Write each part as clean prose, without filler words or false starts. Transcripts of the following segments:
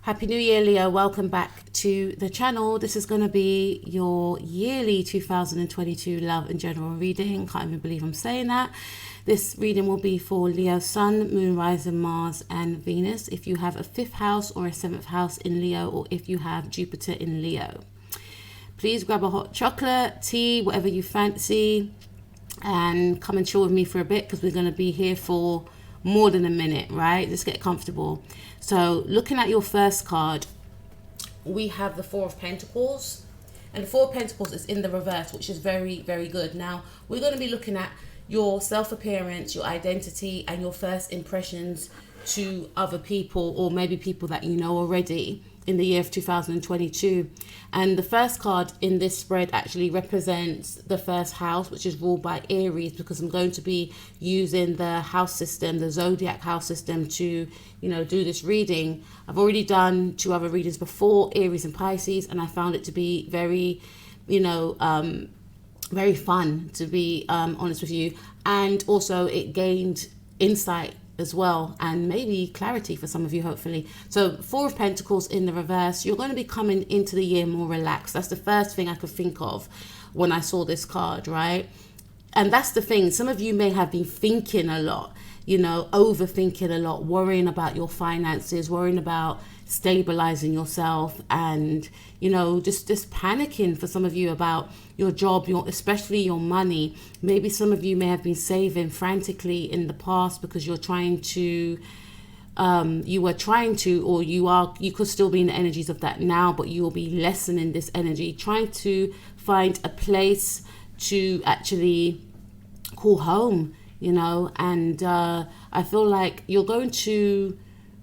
Happy New Year, Leo. Welcome back to the channel. This is going to be your yearly 2022 love and general reading. Can't even believe I'm saying that. This reading will be for Leo Sun, Moon, Rising, Mars and Venus. If you have a 5th house or a 7th house in Leo, or if you have Jupiter in Leo. Please grab a hot chocolate, tea, whatever you fancy, and come and chill with me for a bit because we're going to be here for more than a minute, right? Let's get comfortable. So looking at your first card, we have the 4 of Pentacles, and the 4 of Pentacles is in the reverse, which is very, very good. Now we're going to be looking at your self-appearance, your identity, and your first impressions to other people, or maybe people that you know already, in the year of 2022. And the first card in this spread actually represents the first house, which is ruled by Aries, because I'm going to be using the house system, the zodiac house system, to do this reading. I've already done 2 other readings before, Aries and Pisces, and I found it to be very very fun, to be honest with you. And also it gained insight as well, and maybe clarity for some of you, hopefully. So 4 of Pentacles in the reverse, you're going to be coming into the year more relaxed. That's the first thing I could think of when I saw this card, right? And that's the thing, some of you may have been thinking a lot, overthinking a lot, worrying about your finances, worrying about stabilizing yourself, and just panicking for some of you about your job, especially your money. Maybe some of you may have been saving frantically in the past because you're trying to you could still be in the energies of that now, but you will be lessening this energy, trying to find a place to actually call home, and I feel like you're going to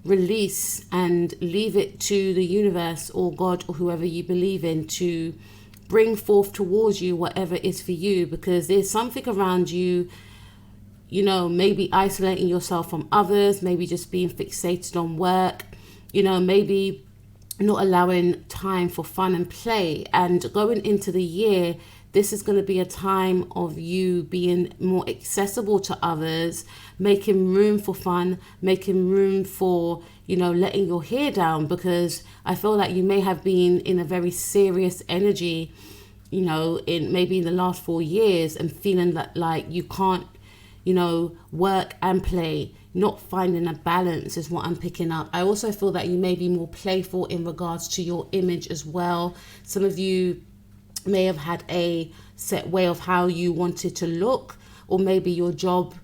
release and leave it to the universe or God or whoever you believe in to bring forth towards you whatever is for you, because there's something around you, maybe isolating yourself from others, maybe just being fixated on work, maybe not allowing time for fun and play. And going into the year, this is going to be a time of you being more accessible to others, making room for fun, making room for, letting your hair down, because I feel like you may have been in a very serious energy, in the last 4 years, and feeling that like you can't, work and play, not finding a balance is what I'm picking up. I also feel that you may be more playful in regards to your image as well. Some of you may have had a set way of how you wanted to look, or maybe your job,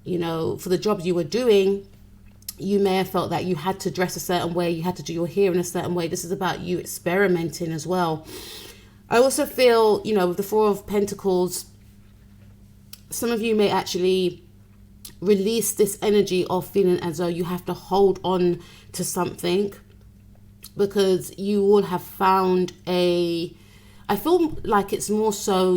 for the job you were doing, you may have felt that you had to dress a certain way, you had to do your hair in a certain way. This is about you experimenting as well. I also feel, with the 4 of Pentacles, some of you may actually release this energy of feeling as though you have to hold on to something, because you will have found I feel like it's more so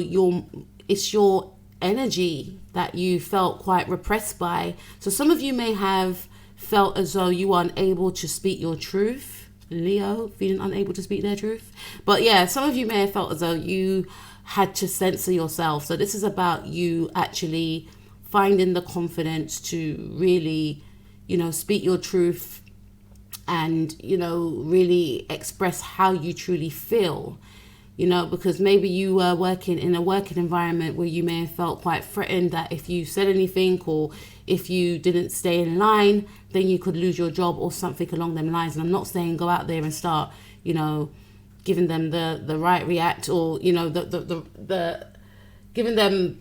it's your energy that you felt quite repressed by. So some of you may have felt as though you are unable to speak your truth. Leo, feeling unable to speak their truth. But yeah, some of you may have felt as though you had to censor yourself. So this is about you actually finding the confidence to really, speak your truth and, really express how you truly feel. Because maybe you were working in a working environment where you may have felt quite threatened that if you said anything, or if you didn't stay in line, then you could lose your job or something along them lines. And I'm not saying go out there and start, giving them the right react, or, the giving them,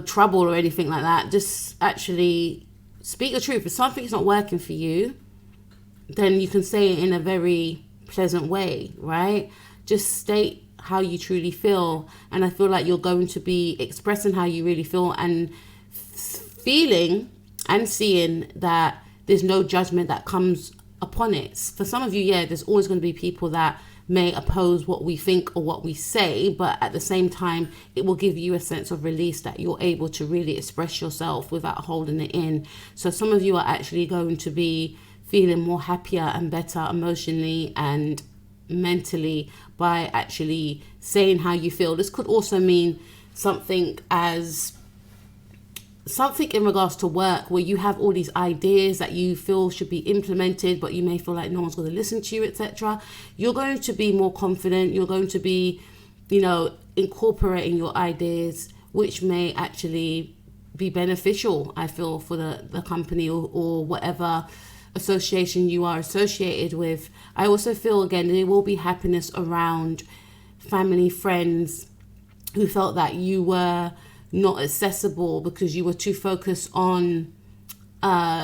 trouble or anything like that. Just actually speak the truth. If something's not working for you, then you can say it in a very pleasant way, right? Just state how you truly feel. And I feel like you're going to be expressing how you really feel, and feeling and seeing that there's no judgment that comes upon it. For some of you, there's always going to be people that may oppose what we think or what we say, but at the same time, it will give you a sense of release that you're able to really express yourself without holding it in. So some of you are actually going to be feeling more happier and better emotionally and mentally by actually saying how you feel. This could also mean something as something in regards to work where you have all these ideas that you feel should be implemented, but you may feel like no one's going to listen to you, etc. You're going to be more confident. You're going to be, incorporating your ideas, which may actually be beneficial, I feel, for the company or whatever association you are associated with. I also feel, again, there will be happiness around family, friends who felt that you were not accessible because you were too focused on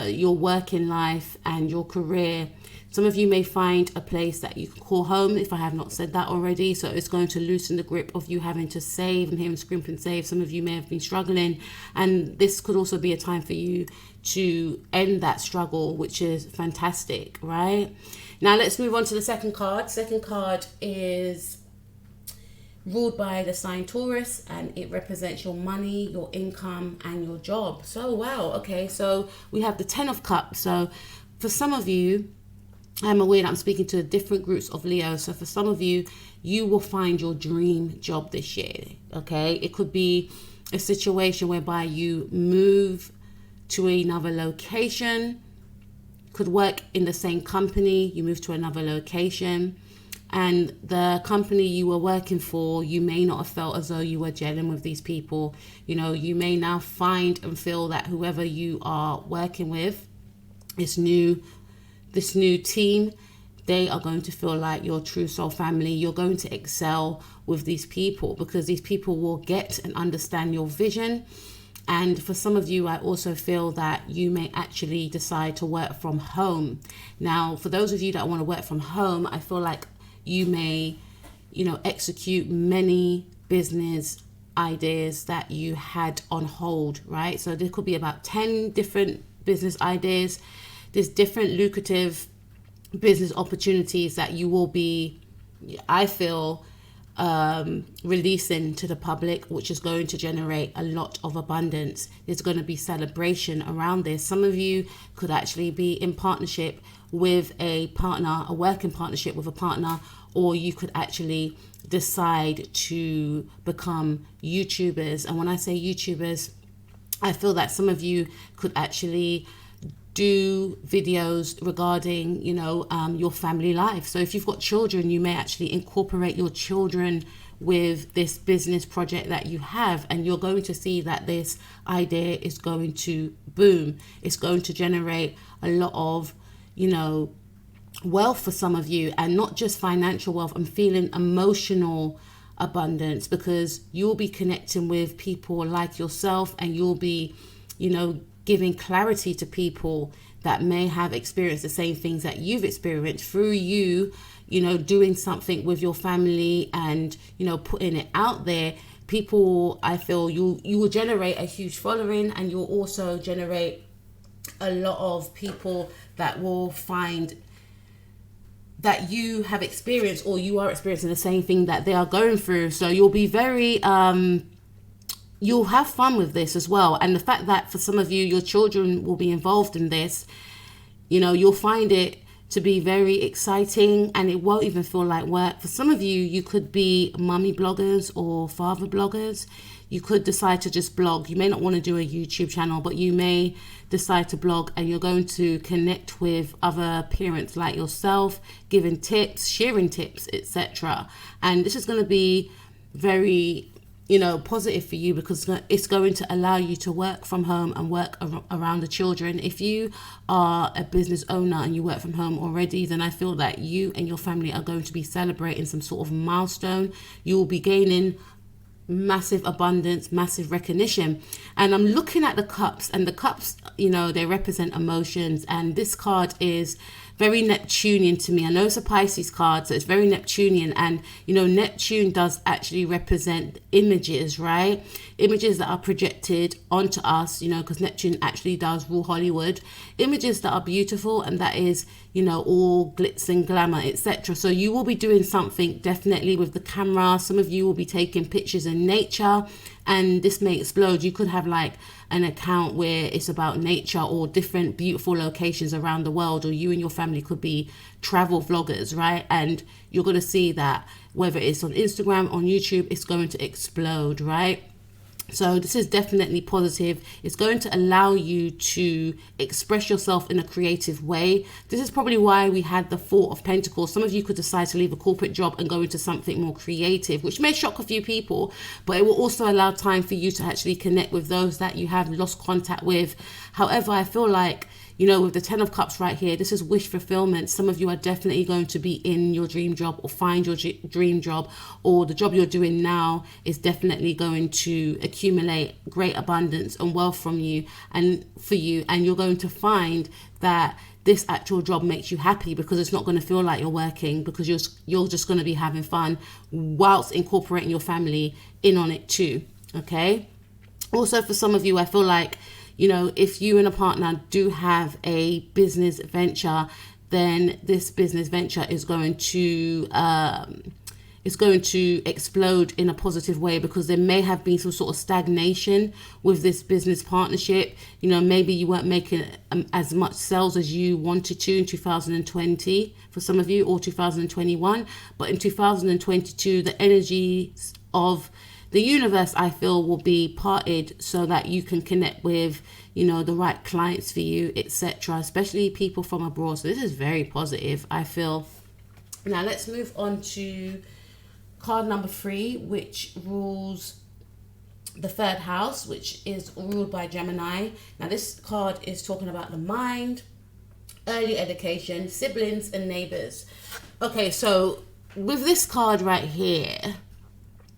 your working life and your career. Some of you may find a place that you can call home, if I have not said that already. So it's going to loosen the grip of you having to save and hearing scrimp and save. Some of you may have been struggling, and this could also be a time for you to end that struggle, which is fantastic, right? Now let's move on to the second card. Second card is ruled by the sign Taurus, and it represents your money, your income, and your job. So wow, okay, so we have the 10 of Cups. So for some of you, I'm aware that I'm speaking to different groups of Leo. So for some of you, you will find your dream job this year, okay? It could be a situation whereby you move to another location, could work in the same company, you move to another location, and the company you were working for, you may not have felt as though you were gelling with these people. You may now find and feel that whoever you are working with, this new team, they are going to feel like your true soul family. You're going to excel with these people because these people will get and understand your vision. And for some of you, I also feel that you may actually decide to work from home. Now, for those of you that want to work from home, I feel like you may, execute many business ideas that you had on hold, right? So there could be about 10 different business ideas. There's different lucrative business opportunities that you will be, I feel, releasing to the public, which is going to generate a lot of abundance. There's going to be celebration around this. Some of you could actually be in partnership with a partner, a working partnership with a partner, or you could actually decide to become YouTubers. And when I say YouTubers, I feel that some of you could actually do videos regarding, your family life. So if you've got children, you may actually incorporate your children with this business project that you have, and you're going to see that this idea is going to boom. It's going to generate a lot of, wealth for some of you, and not just financial wealth. I'm feeling emotional abundance because you'll be connecting with people like yourself, and you'll be, giving clarity to people that may have experienced the same things that you've experienced through you, doing something with your family and, putting it out there. People, I feel you will generate a huge following, and you'll also generate a lot of people that will find that you have experienced, or you are experiencing the same thing that they are going through. So you'll be very, you'll have fun with this as well. And the fact that for some of you, your children will be involved in this, you'll find it to be very exciting, and it won't even feel like work. For some of you, you could be mummy bloggers or father bloggers. You could decide to just blog. You may not want to do a YouTube channel, but you may decide to blog, and you're going to connect with other parents like yourself, giving tips, sharing tips, etc. And this is going to be very, positive for you because it's going to allow you to work from home and work around the children. If you are a business owner and you work from home already, then I feel that you and your family are going to be celebrating some sort of milestone. You will be gaining massive abundance, massive recognition. And I'm looking at the cups, and the cups, they represent emotions, and this card is very Neptunian to me. I know it's a Pisces card, so it's very Neptunian, and Neptune does actually represent images, right? Images that are projected onto us, because Neptune actually does rule Hollywood. Images that are beautiful, and that is, all glitz and glamour, etc. So you will be doing something definitely with the camera. Some of you will be taking pictures in nature, and this may explode. You could have like an account where it's about nature or different beautiful locations around the world, or you and your family could be travel vloggers, right? And you're going to see that whether it's on Instagram, on YouTube, it's going to explode, right? So this is definitely positive. It's going to allow you to express yourself in a creative way. This is probably why we had the Four of Pentacles. Some of you could decide to leave a corporate job and go into something more creative, which may shock a few people, but it will also allow time for you to actually connect with those that you have lost contact with. However, I feel like, you know, with the Ten of Cups right here, this is wish fulfillment. Some of you are definitely going to be in your dream job or find your dream job, or the job you're doing now is definitely going to accumulate great abundance and wealth from you and for you. And you're going to find that this actual job makes you happy because it's not going to feel like you're working, because you're just going to be having fun whilst incorporating your family in on it too. Okay. Also, for some of you, I feel like, you know, if you and a partner do have a business venture, then this business venture is going to explode in a positive way, because there may have been some sort of stagnation with this business partnership. You know, maybe you weren't making as much sales as you wanted to in 2020 for some of you, or 2021. But in 2022, the energies of the universe, I feel, will be parted so that you can connect with, you know, the right clients for you, etc., especially people from abroad. So this is very positive, I feel. Now let's move on to card number 3, which rules the 3rd house, which is ruled by Gemini. Now this card is talking about the mind, early education, siblings and neighbors. Okay, so with this card right here,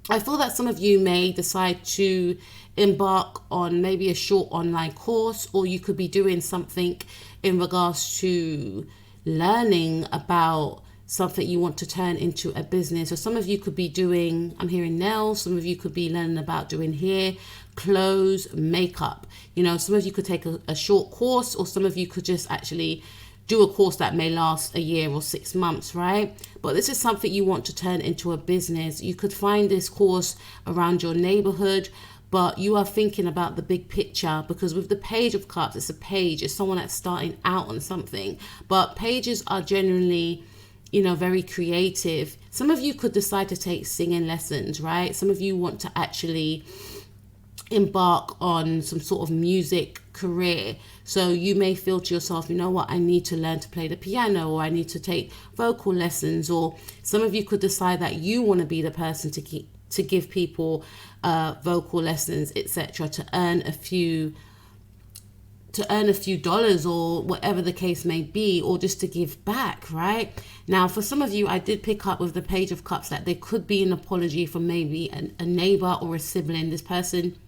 I feel that some of you may decide to embark on maybe a short online course, or you could be doing something in regards to learning about something you want to turn into a business. Or some of you could be doing, I'm hearing nails, some of you could be learning about doing hair, clothes, makeup. You know, some of you could take a short course, or some of you could just actually do a course that may last a year or 6 months, right? But this is something you want to turn into a business. You could find this course around your neighborhood, but you are thinking about the big picture, because with the Page of Cups, it's a page, it's someone that's starting out on something. But pages are generally, you know, very creative. Some of you could decide to take singing lessons, right? Some of you want to actually embark on some sort of music career. So you may feel to yourself, you know what, I need to learn to play the piano, or I need to take vocal lessons. Or some of you could decide that you want to be the person to give people vocal lessons, etc., to earn a few dollars, or whatever the case may be, or just to give back, right? Now, for some of you, I did pick up with the Page of Cups that there could be an apology from maybe a neighbor or a sibling. This person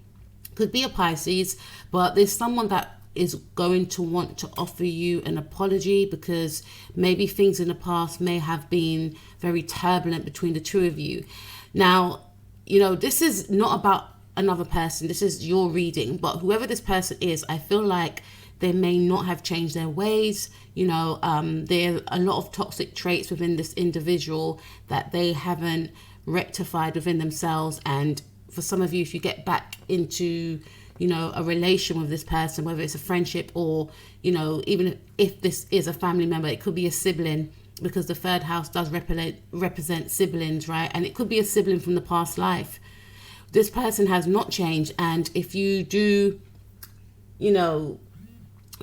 could be a Pisces, but there's someone that is going to want to offer you an apology, because maybe things in the past may have been very turbulent between the two of you. Now, you know, this is not about another person, this is your reading, but whoever this person is, I feel like they may not have changed their ways. You know, there are a lot of toxic traits within this individual that they haven't rectified within themselves. And for some of you, if you get back into, you know, a relation with this person, whether it's a friendship or, you know, even if this is a family member, it could be a sibling, because the 3rd house does represent siblings, right? And it could be a sibling from the past life. This person has not changed. And if you do, you know,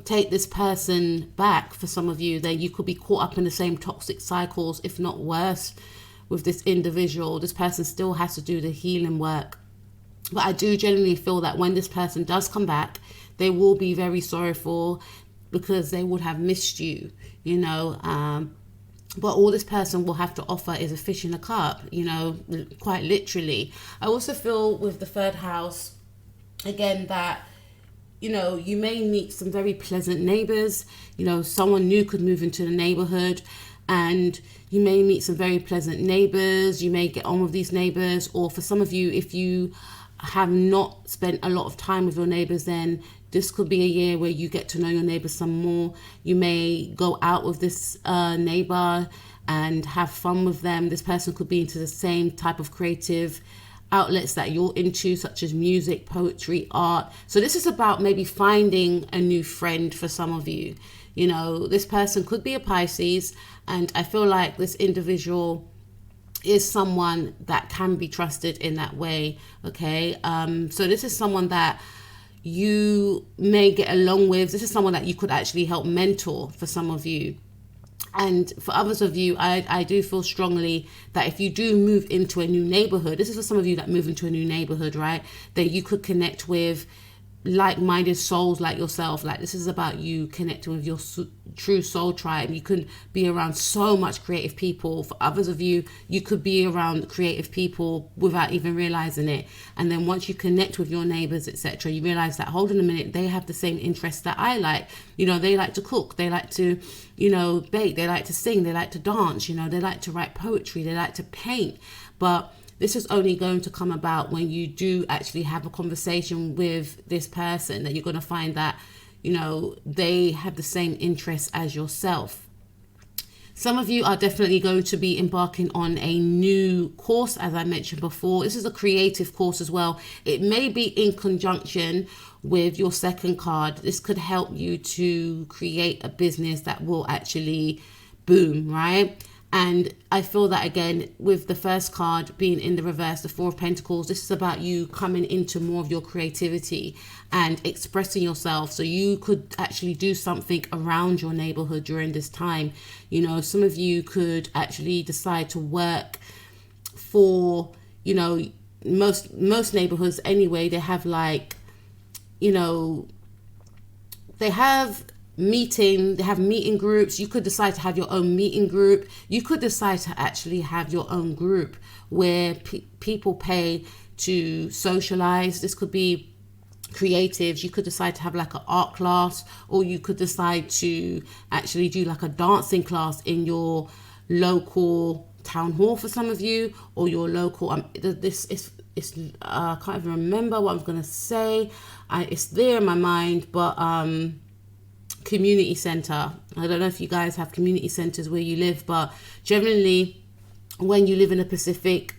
take this person back, for some of you, then you could be caught up in the same toxic cycles, if not worse, with this individual. This person still has to do the healing work. But I do genuinely feel that when this person does come back, they will be very sorrowful, because they would have missed you, you know. But all this person will have to offer is a fish in a cup, you know, quite literally. I also feel with the 3rd house, again, that, you know, you may meet some very pleasant neighbors. You know, someone new could move into the neighborhood, and you may meet some very pleasant neighbors. You may get on with these neighbors. Or for some of you, if you have not spent a lot of time with your neighbors, then this could be a year where you get to know your neighbors some more. You may go out with this neighbor and have fun with them. This person could be into the same type of creative outlets that you're into, such as music, poetry, art. So this is about maybe finding a new friend for some of you. You know, this person could be a Pisces, and I feel like this individual is someone that can be trusted in that way. Okay, so this is someone that you may get along with. This is someone that you could actually help mentor for some of you. And for others of you, I do feel strongly that if you do move into a new neighborhood, this is for some of you that move into a new neighborhood, right? That you could connect with like-minded souls like yourself. Like, this is about you connecting with your true soul tribe. You could be around so much creative people. For others of you, you could be around creative people without even realizing it. And then once you connect with your neighbors, etc., you realize that, hold on a minute, they have the same interests that I like. You know, they like to cook, they like to, you know, bake, they like to sing, they like to dance, you know, they like to write poetry, they like to paint. But this is only going to come about when you do actually have a conversation with this person, that you're going to find that, you know, they have the same interests as yourself. Some of you are definitely going to be embarking on a new course, as I mentioned before. This is a creative course as well. It may be in conjunction with your second card. This could help you to create a business that will actually boom, right? And I feel that, again, with the first card being in the reverse, the Four of Pentacles, this is about you coming into more of your creativity and expressing yourself. So you could actually do something around your neighborhood during this time. You know, some of you could actually decide to work for, you know, most neighborhoods anyway, they have like, you know, they have meeting groups. You could decide to have your own meeting group. You could decide to actually have your own group where people pay to socialize. This could be creatives. You could decide to have like an art class, or you could decide to actually do like a dancing class in your local town hall for some of you, or your local I can't even remember what I was gonna say. It's there in my mind, but community center. I don't know if you guys have community centers where you live, but generally when you live in a specific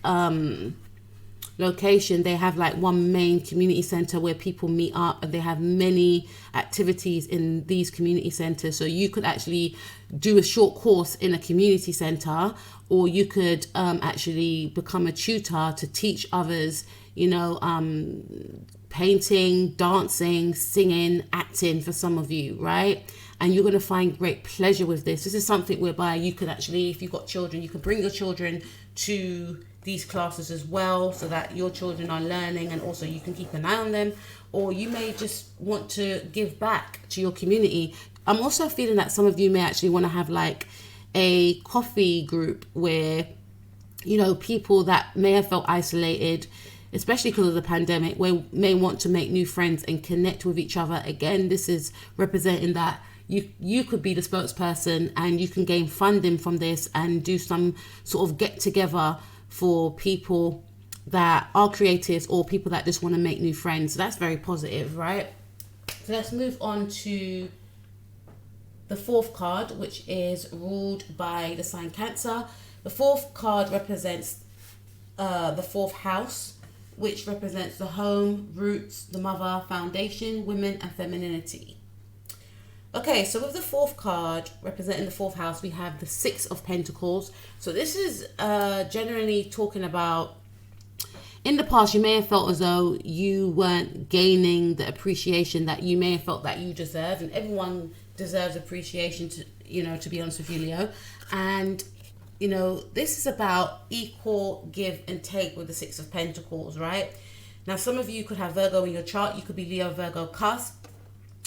location, they have like one main community center where people meet up, and they have many activities in these community centers. So you could actually do a short course in a community center, or you could actually become a tutor to teach others, you know, painting, dancing, singing, acting for some of you, right? And you're going to find great pleasure with this. This is something whereby you could actually, if you've got children, you can bring your children to these classes as well, so that your children are learning, and also you can keep an eye on them. Or you may just want to give back to your community. I'm also feeling that some of you may actually want to have like a coffee group where, you know, people that may have felt isolated, especially because of the pandemic, may want to make new friends and connect with each other. Again, this is representing that you could be the spokesperson, and you can gain funding from this and do some sort of get together for people that are creatives, or people that just want to make new friends. So that's very positive, right? So let's move on to the fourth card, which is ruled by the sign Cancer. The fourth card represents the fourth house, which represents the home, roots, the mother, foundation, women, and femininity. Okay, so with the fourth card representing the fourth house, we have the Six of Pentacles. So this is generally talking about, in the past, you may have felt as though you weren't gaining the appreciation that you may have felt that you deserve, and everyone deserves appreciation, to, you know, to be honest with you, Leo. And you know, this is about equal give and take with the Six of Pentacles, right? Now, some of you could have Virgo in your chart. You could be Leo, Virgo, cusp.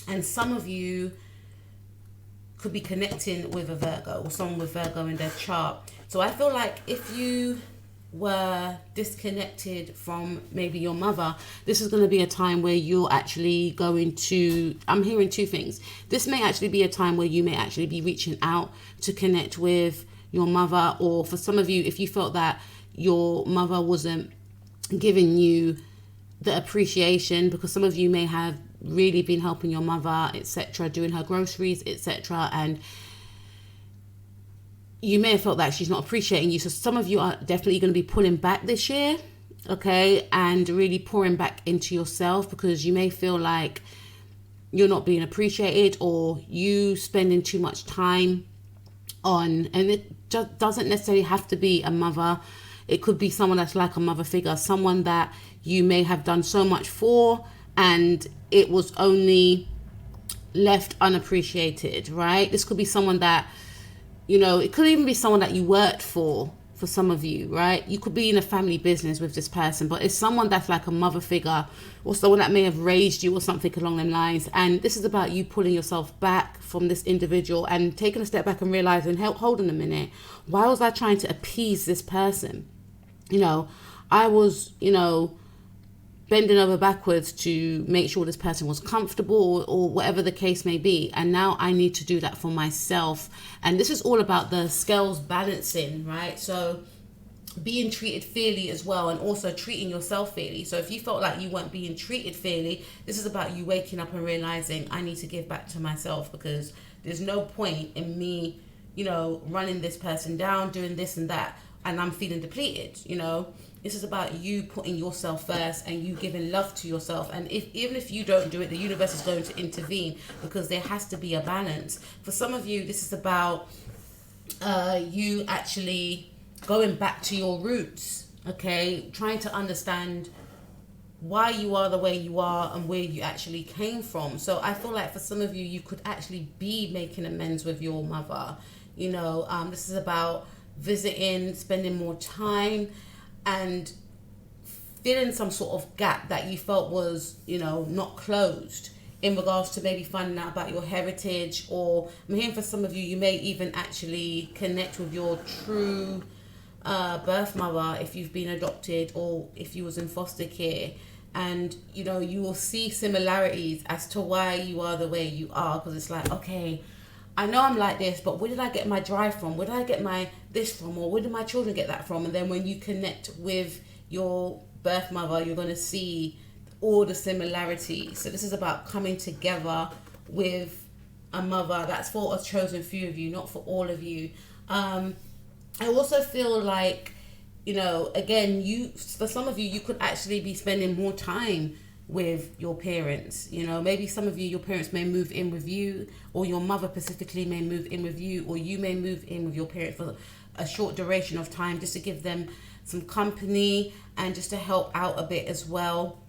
And some of you could be connecting with a Virgo, or someone with Virgo in their chart. So I feel like if you were disconnected from maybe your mother, this is going to be a time where you're actually going to, I'm hearing two things. This may actually be a time where you may actually be reaching out to connect with your mother, or for some of you, if you felt that your mother wasn't giving you the appreciation, because some of you may have really been helping your mother, etc., doing her groceries, etc., and you may have felt that she's not appreciating you. So some of you are definitely going to be pulling back this year, okay, and really pouring back into yourself, because you may feel like you're not being appreciated, or you spending too much time on, and it just doesn't necessarily have to be a mother, It could be someone that's like a mother figure, someone that you may have done so much for and it was only left unappreciated, right? This could be someone that, it could even be someone that you worked for some of you, right? You could be in a family business with this person, but it's someone that's like a mother figure or someone that may have raised you or something along them lines. And this is about you pulling yourself back from this individual and taking a step back and realizing, hold on a minute, why was I trying to appease this person? I was, bending over backwards to make sure this person was comfortable or whatever the case may be. And now I need to do that for myself. And this is all about the scales balancing, right? So being treated fairly as well, and also treating yourself fairly. So if you felt like you weren't being treated fairly, this is about you waking up and realizing I need to give back to myself, because there's no point in me, running this person down, doing this and that, and I'm feeling depleted. This is about you putting yourself first and you giving love to yourself. And even if you don't do it, the universe is going to intervene, because there has to be a balance. For some of you, this is about you actually going back to your roots, okay? Trying to understand why you are the way you are and where you actually came from. So I feel like for some of you, you could actually be making amends with your mother. This is about visiting, spending more time, and filling some sort of gap that you felt was, not closed, in regards to maybe finding out about your heritage. Or I'm hearing for some of you, you may even actually connect with your true birth mother if you've been adopted or if you was in foster care. And, you will see similarities as to why you are the way you are, because it's like, okay, I know I'm like this, but where did I get my drive from? Where did I get my this from? Or where did my children get that from? And then when you connect with your birth mother, you're going to see all the similarities. So this is about coming together with a mother. That's for a chosen few of you, not for all of you. I also feel like, again, for some of you, you could actually be spending more time with your parents. Maybe some of you, your parents may move in with you, or your mother specifically may move in with you, or you may move in with your parents for a short duration of time, just to give them some company and just to help out a bit as well.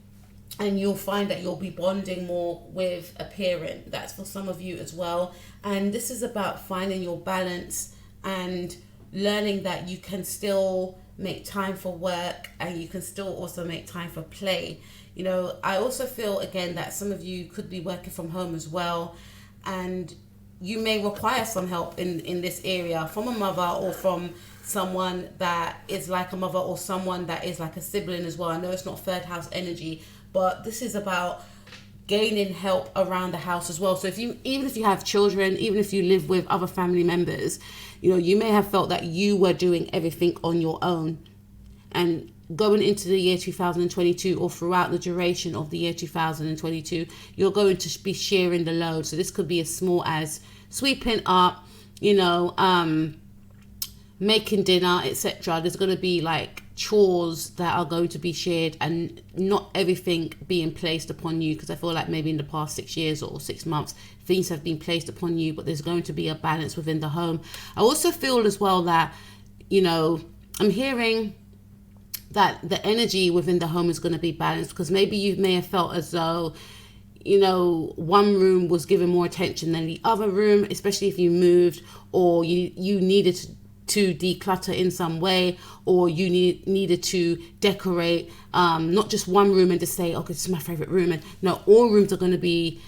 And you'll find that you'll be bonding more with a parent. That's for some of you as well. And this is about finding your balance and learning that you can still make time for work and you can still also make time for play. I also feel, again, that some of you could be working from home as well, and you may require some help in this area from a mother or from someone that is like a mother, or someone that is like a sibling as well. I know it's not third house energy, but this is about gaining help around the house as well. So even if you have children, even if you live with other family members, you may have felt that you were doing everything on your own. And going into the year 2022, or throughout the duration of the year 2022, you're going to be sharing the load. So this could be as small as sweeping up, making dinner, etc. There's going to be like chores that are going to be shared, and not everything being placed upon you, because I feel like maybe in the past 6 years or 6 months, things have been placed upon you, but there's going to be a balance within the home. I also feel as well that, I'm hearing that the energy within the home is going to be balanced, because maybe you may have felt as though, one room was given more attention than the other room, especially if you moved, or you needed to declutter in some way, or you needed to decorate not just one room and just say, okay, this is my favorite room. And no, all rooms are going to be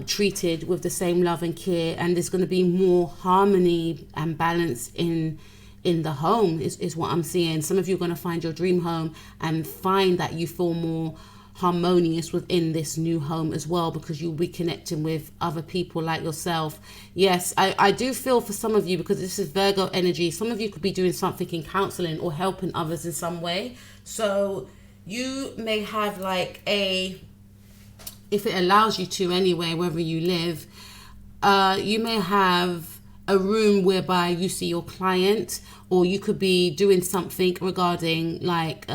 treated with the same love and care, and there's going to be more harmony and balance in the home is what I'm seeing. Some of you are going to find your dream home and find that you feel more harmonious within this new home as well, because you'll be connecting with other people like yourself. Yes, I do feel for some of you, because this is Virgo energy, some of you could be doing something in counseling or helping others in some way. So you may have like if it allows you to anyway, wherever you live, you may have a room whereby you see your client, or you could be doing something regarding like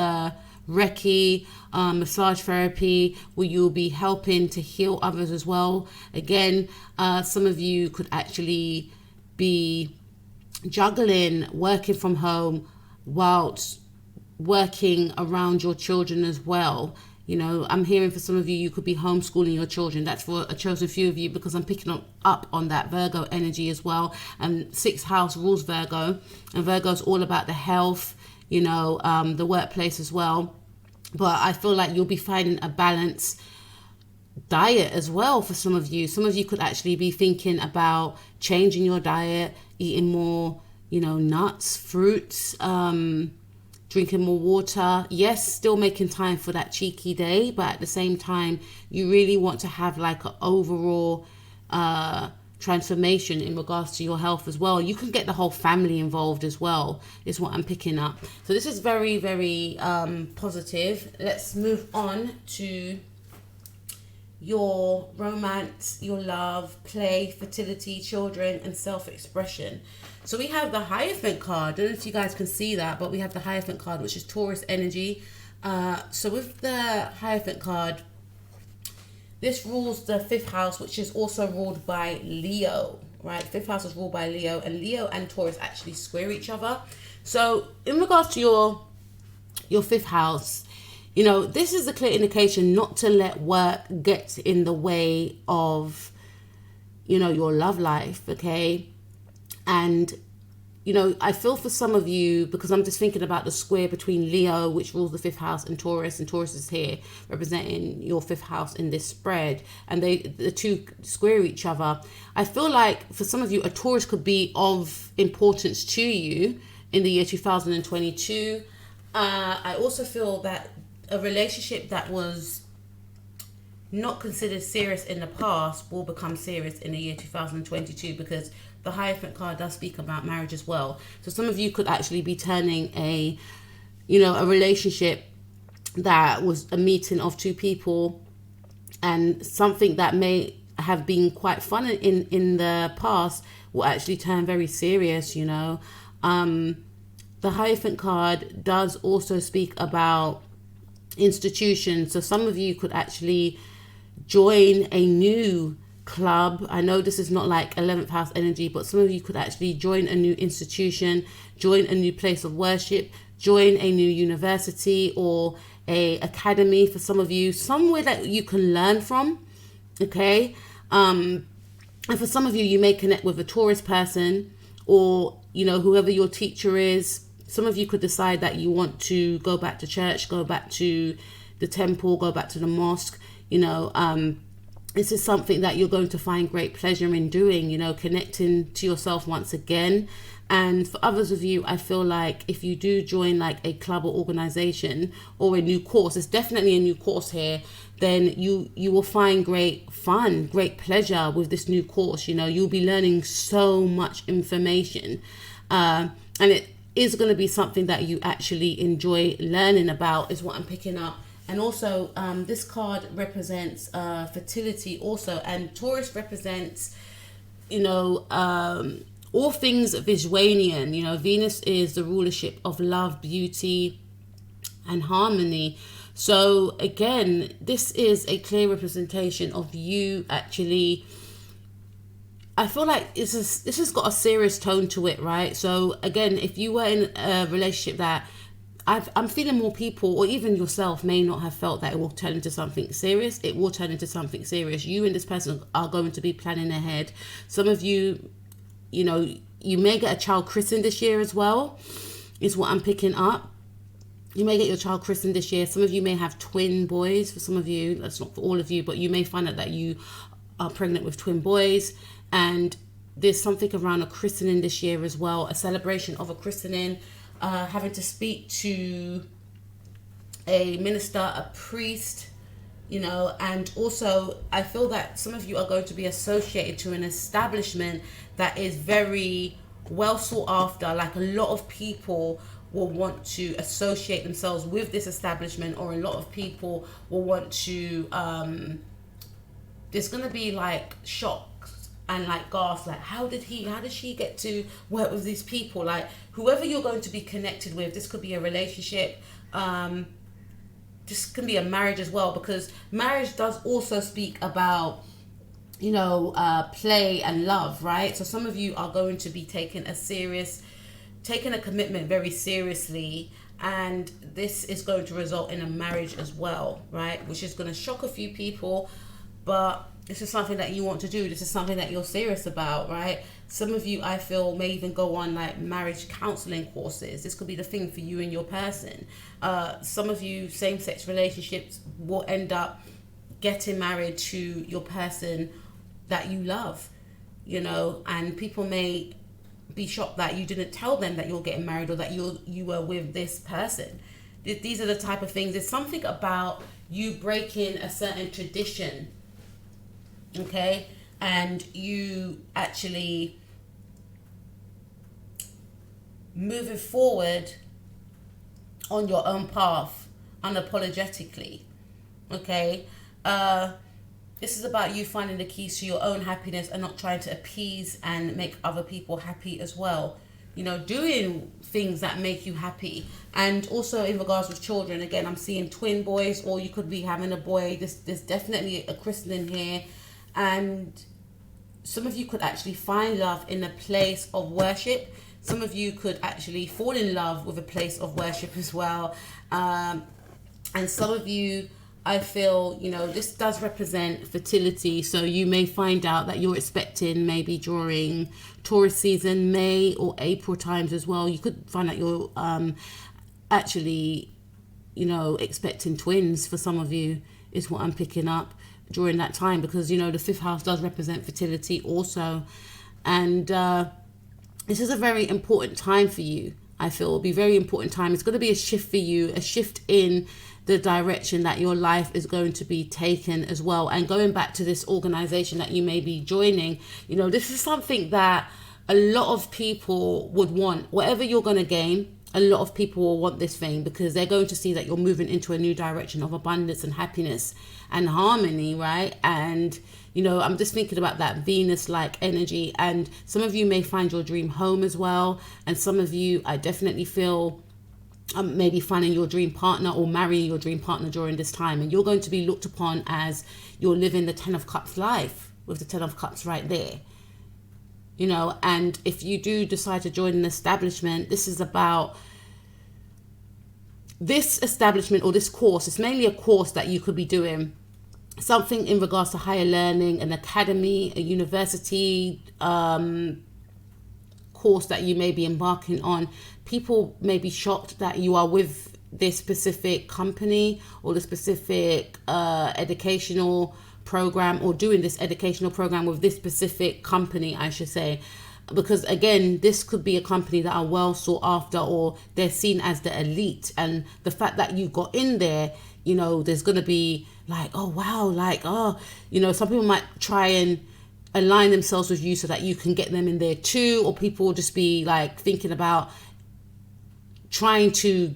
Reiki, massage therapy, where you'll be helping to heal others as well. Again, some of you could actually be juggling, working from home whilst working around your children as well. You know, I'm hearing for some of you, you could be homeschooling your children. That's for a chosen few of you, because I'm picking up on that Virgo energy as well. And 6th house rules Virgo, and Virgo's all about the health, you know, the workplace as well. But I feel like you'll be finding a balanced diet as well for some of you. Some of you could actually be thinking about changing your diet, eating more, you know, nuts, fruits, drinking more water. Yes, still making time for that cheeky day, but at the same time, you really want to have like an overall transformation in regards to your health as well. You can get the whole family involved as well, is what I'm picking up. So this is very, very positive. Let's move on to your romance, your love, play, fertility, children, and self-expression. So we have the Hierophant card. I don't know if you guys can see that, but we have the Hierophant card, which is Taurus energy. So with the Hierophant card, this rules the 5th house, which is also ruled by Leo, right? 5th house is ruled by Leo, and Leo and Taurus actually square each other. So in regards to your 5th house, you know, this is a clear indication not to let work get in the way of, you know, your love life, okay? And, you know, I feel for some of you, because I'm just thinking about the square between Leo, which rules the 5th house, and Taurus is here representing your 5th house in this spread, and the two square each other. I feel like for some of you, a Taurus could be of importance to you in the year 2022. I also feel that a relationship that was not considered serious in the past will become serious in the year 2022, because the Hierophant card does speak about marriage as well. So some of you could actually be turning a relationship that was a meeting of two people, and something that may have been quite fun in the past will actually turn very serious, you know. The Hierophant card does also speak about institutions. So some of you could actually join a new club. I know this is not like 11th house energy, but some of you could actually join a new institution, join a new place of worship, join a new university or a academy for some of you, somewhere that you can learn from, okay? And for some of you, you may connect with a Taurus person, or, you know, whoever your teacher is. Some of you could decide that you want to go back to church, go back to the temple, go back to the mosque. You know, this is something that you're going to find great pleasure in doing, you know, connecting to yourself once again. And for others of you, I feel like if you do join like a club or organization or a new course, it's definitely a new course here, then you will find great fun, great pleasure with this new course. You know, you'll be learning so much information, and it is going to be something that you actually enjoy learning about, is what I'm picking up. And also this card represents fertility also, and Taurus represents, you know, all things Visuanian. You know, Venus is the rulership of love, beauty, and harmony. So again, this is a clear representation of you actually. I feel like this has got a serious tone to it, right? So again, if you were in a relationship that I'm feeling more people, or even yourself, may not have felt that it will turn into something serious, it will turn into something serious. You and this person are going to be planning ahead. Some of you, you know, you may get a child christened this year as well, is what I'm picking up. You may get your child christened this year. Some of you may have twin boys. For some of you, that's not for all of you, but you may find out that you are pregnant with twin boys. And there's something around a christening this year as well, a celebration of a christening, having to speak to a minister, a priest, you know. And also I feel that some of you are going to be associated to an establishment that is very well sought after. Like a lot of people will want to associate themselves with this establishment, or a lot of people will want to, there's going to be like shock and like gasp, like how did she get to work with these people? Like whoever you're going to be connected with, this could be a relationship, this can be a marriage as well, because marriage does also speak about, you know, play and love, right? So some of you are going to be taking a commitment very seriously, And this is going to result in a marriage as well, right? Which is going to shock a few people, but this is something that you want to do. This is something that you're serious about, right? Some of you, I feel, may even go on like marriage counseling courses. This could be the thing for you and your person. Some of you, same-sex relationships, will end up getting married to your person that you love, you know, and people may be shocked that you didn't tell them that you're getting married or that you were with this person. These are the type of things. There's something about you breaking a certain tradition, okay, and you actually moving forward on your own path unapologetically, okay. This is about you finding the keys to your own happiness and not trying to appease and make other people happy as well. You know, doing things that make you happy. And also in regards with children, again, I'm seeing twin boys, or you could be having a boy. There's definitely a christening here. And some of you could actually find love in a place of worship. Some of you could actually fall in love with a place of worship as well. And some of you, I feel, you know, this does represent fertility. So you may find out that you're expecting maybe during Taurus season, May or April times as well. You could find out you're actually, you know, expecting twins for some of you is what I'm picking up during that time, because, you know, the 5th house does represent fertility also. And this is a very important time for you. I feel it'll be a very important time. It's going to be a shift for you, a shift in the direction that your life is going to be taken as well. And going back to this organization that you may be joining, you know, this is something that a lot of people would want. Whatever you're going to gain, a lot of people will want this thing, because they're going to see that you're moving into a new direction of abundance and happiness and harmony, right? And, you know, I'm just thinking about that Venus-like energy. And some of you may find your dream home as well. And some of you, I definitely feel, maybe finding your dream partner or marrying your dream partner during this time. And you're going to be looked upon as you're living the 10 of Cups life, with the 10 of Cups right there. You know, and if you do decide to join an establishment, this is about this establishment or this course. It's mainly a course that you could be doing, something in regards to higher learning, an academy, a university course that you may be embarking on. People may be shocked that you are with this specific company or the specific educational program, or doing this educational program with this specific company, I should say. Because again, this could be a company that are well sought after, or they're seen as the elite. And the fact that you got in there, you know, there's going to be like, oh, wow, like, oh, you know, some people might try and align themselves with you so that you can get them in there too. Or people will just be like thinking about trying to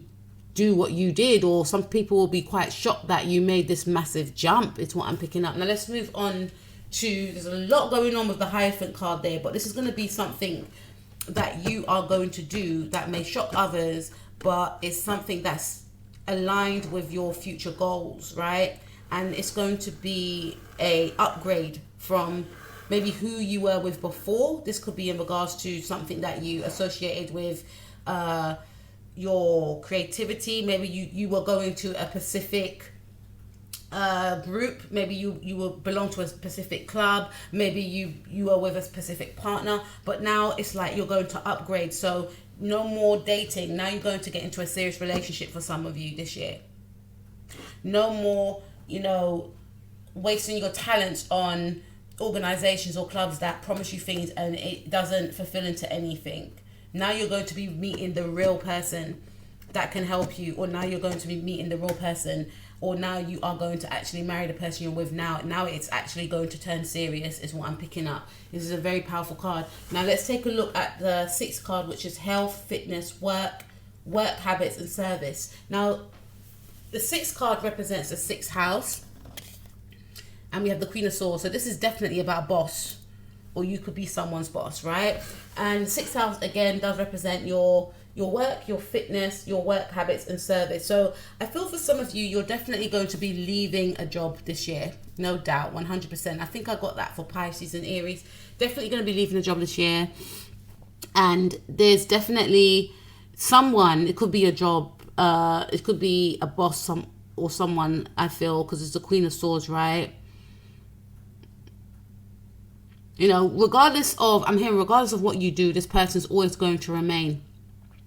do what you did, or some people will be quite shocked that you made this massive jump. It's what I'm picking up. Now let's move on to, there's a lot going on with the Hierophant card there, but this is going to be something that you are going to do that may shock others, but it's something that's aligned with your future goals, right? And it's going to be a upgrade from maybe who you were with before. This could be in regards to something that you associated with your creativity. Maybe you were going to a specific group. Maybe you will belong to a specific club. Maybe you are with a specific partner, but now it's like you're going to upgrade. So no more dating. Now you're going to get into a serious relationship for some of you this year. No more, you know, wasting your talents on organizations or clubs that promise you things and it doesn't fulfill into anything. Now you're going to be meeting the real person that can help you, or now you're going to be meeting the real person, or now you are going to actually marry the person you're with now. Now it's actually going to turn serious is what I'm picking up. This is a very powerful card. Now let's take a look at the 6th card, which is health, fitness, work habits and service. Now the 6th card represents the 6th house, and we have the Queen of Swords. So this is definitely about boss, or you could be someone's boss, right? And 6th house again does represent your work, your fitness, your work habits and service. So I feel for some of you, you're definitely going to be leaving a job this year. No doubt, 100%. I think I got that for Pisces and Aries. Definitely going to be leaving a job this year. And there's definitely someone, it could be a job It could be a boss, or someone, I feel, because it's the Queen of Swords, right? You know, regardless of what you do, this person's always going to remain.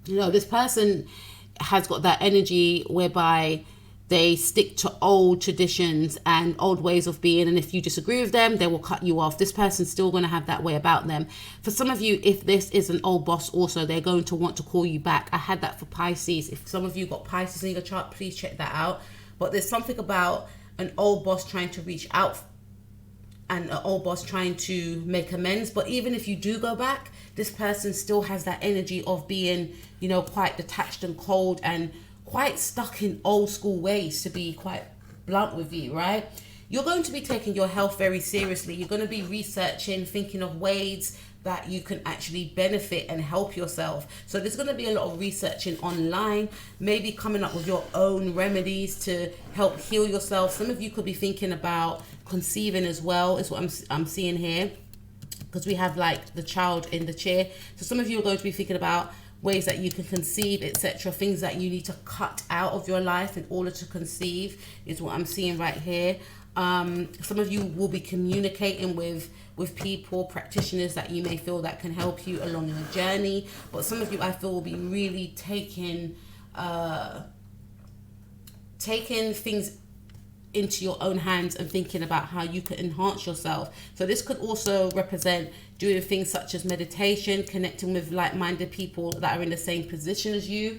You know, this person has got that energy whereby they stick to old traditions and old ways of being, and if you disagree with them, they will cut you off. This person's still going to have that way about them. For some of you, if this is an old boss also, they're going to want to call you back. I had that for Pisces. If some of you got Pisces in your chart, please check that out. But there's something about an old boss trying to reach out and an old boss trying to make amends. But even if you do go back, this person still has that energy of being, you know, quite detached and cold and quite stuck in old school ways, to be quite blunt with you, right? You're going to be taking your health very seriously. You're going to be researching, thinking of ways that you can actually benefit and help yourself. So there's going to be a lot of researching online, maybe coming up with your own remedies to help heal yourself. Some of you could be thinking about conceiving as well, is what I'm seeing here, because we have like the child in the chair. So some of you are going to be thinking about ways that you can conceive, etc. Things that you need to cut out of your life in order to conceive is what I'm seeing right here. Some of you will be communicating with people, practitioners that you may feel that can help you along your journey. But some of you, I feel, will be really taking things into your own hands and thinking about how you can enhance yourself. So this could also represent doing things such as meditation, connecting with like-minded people that are in the same position as you.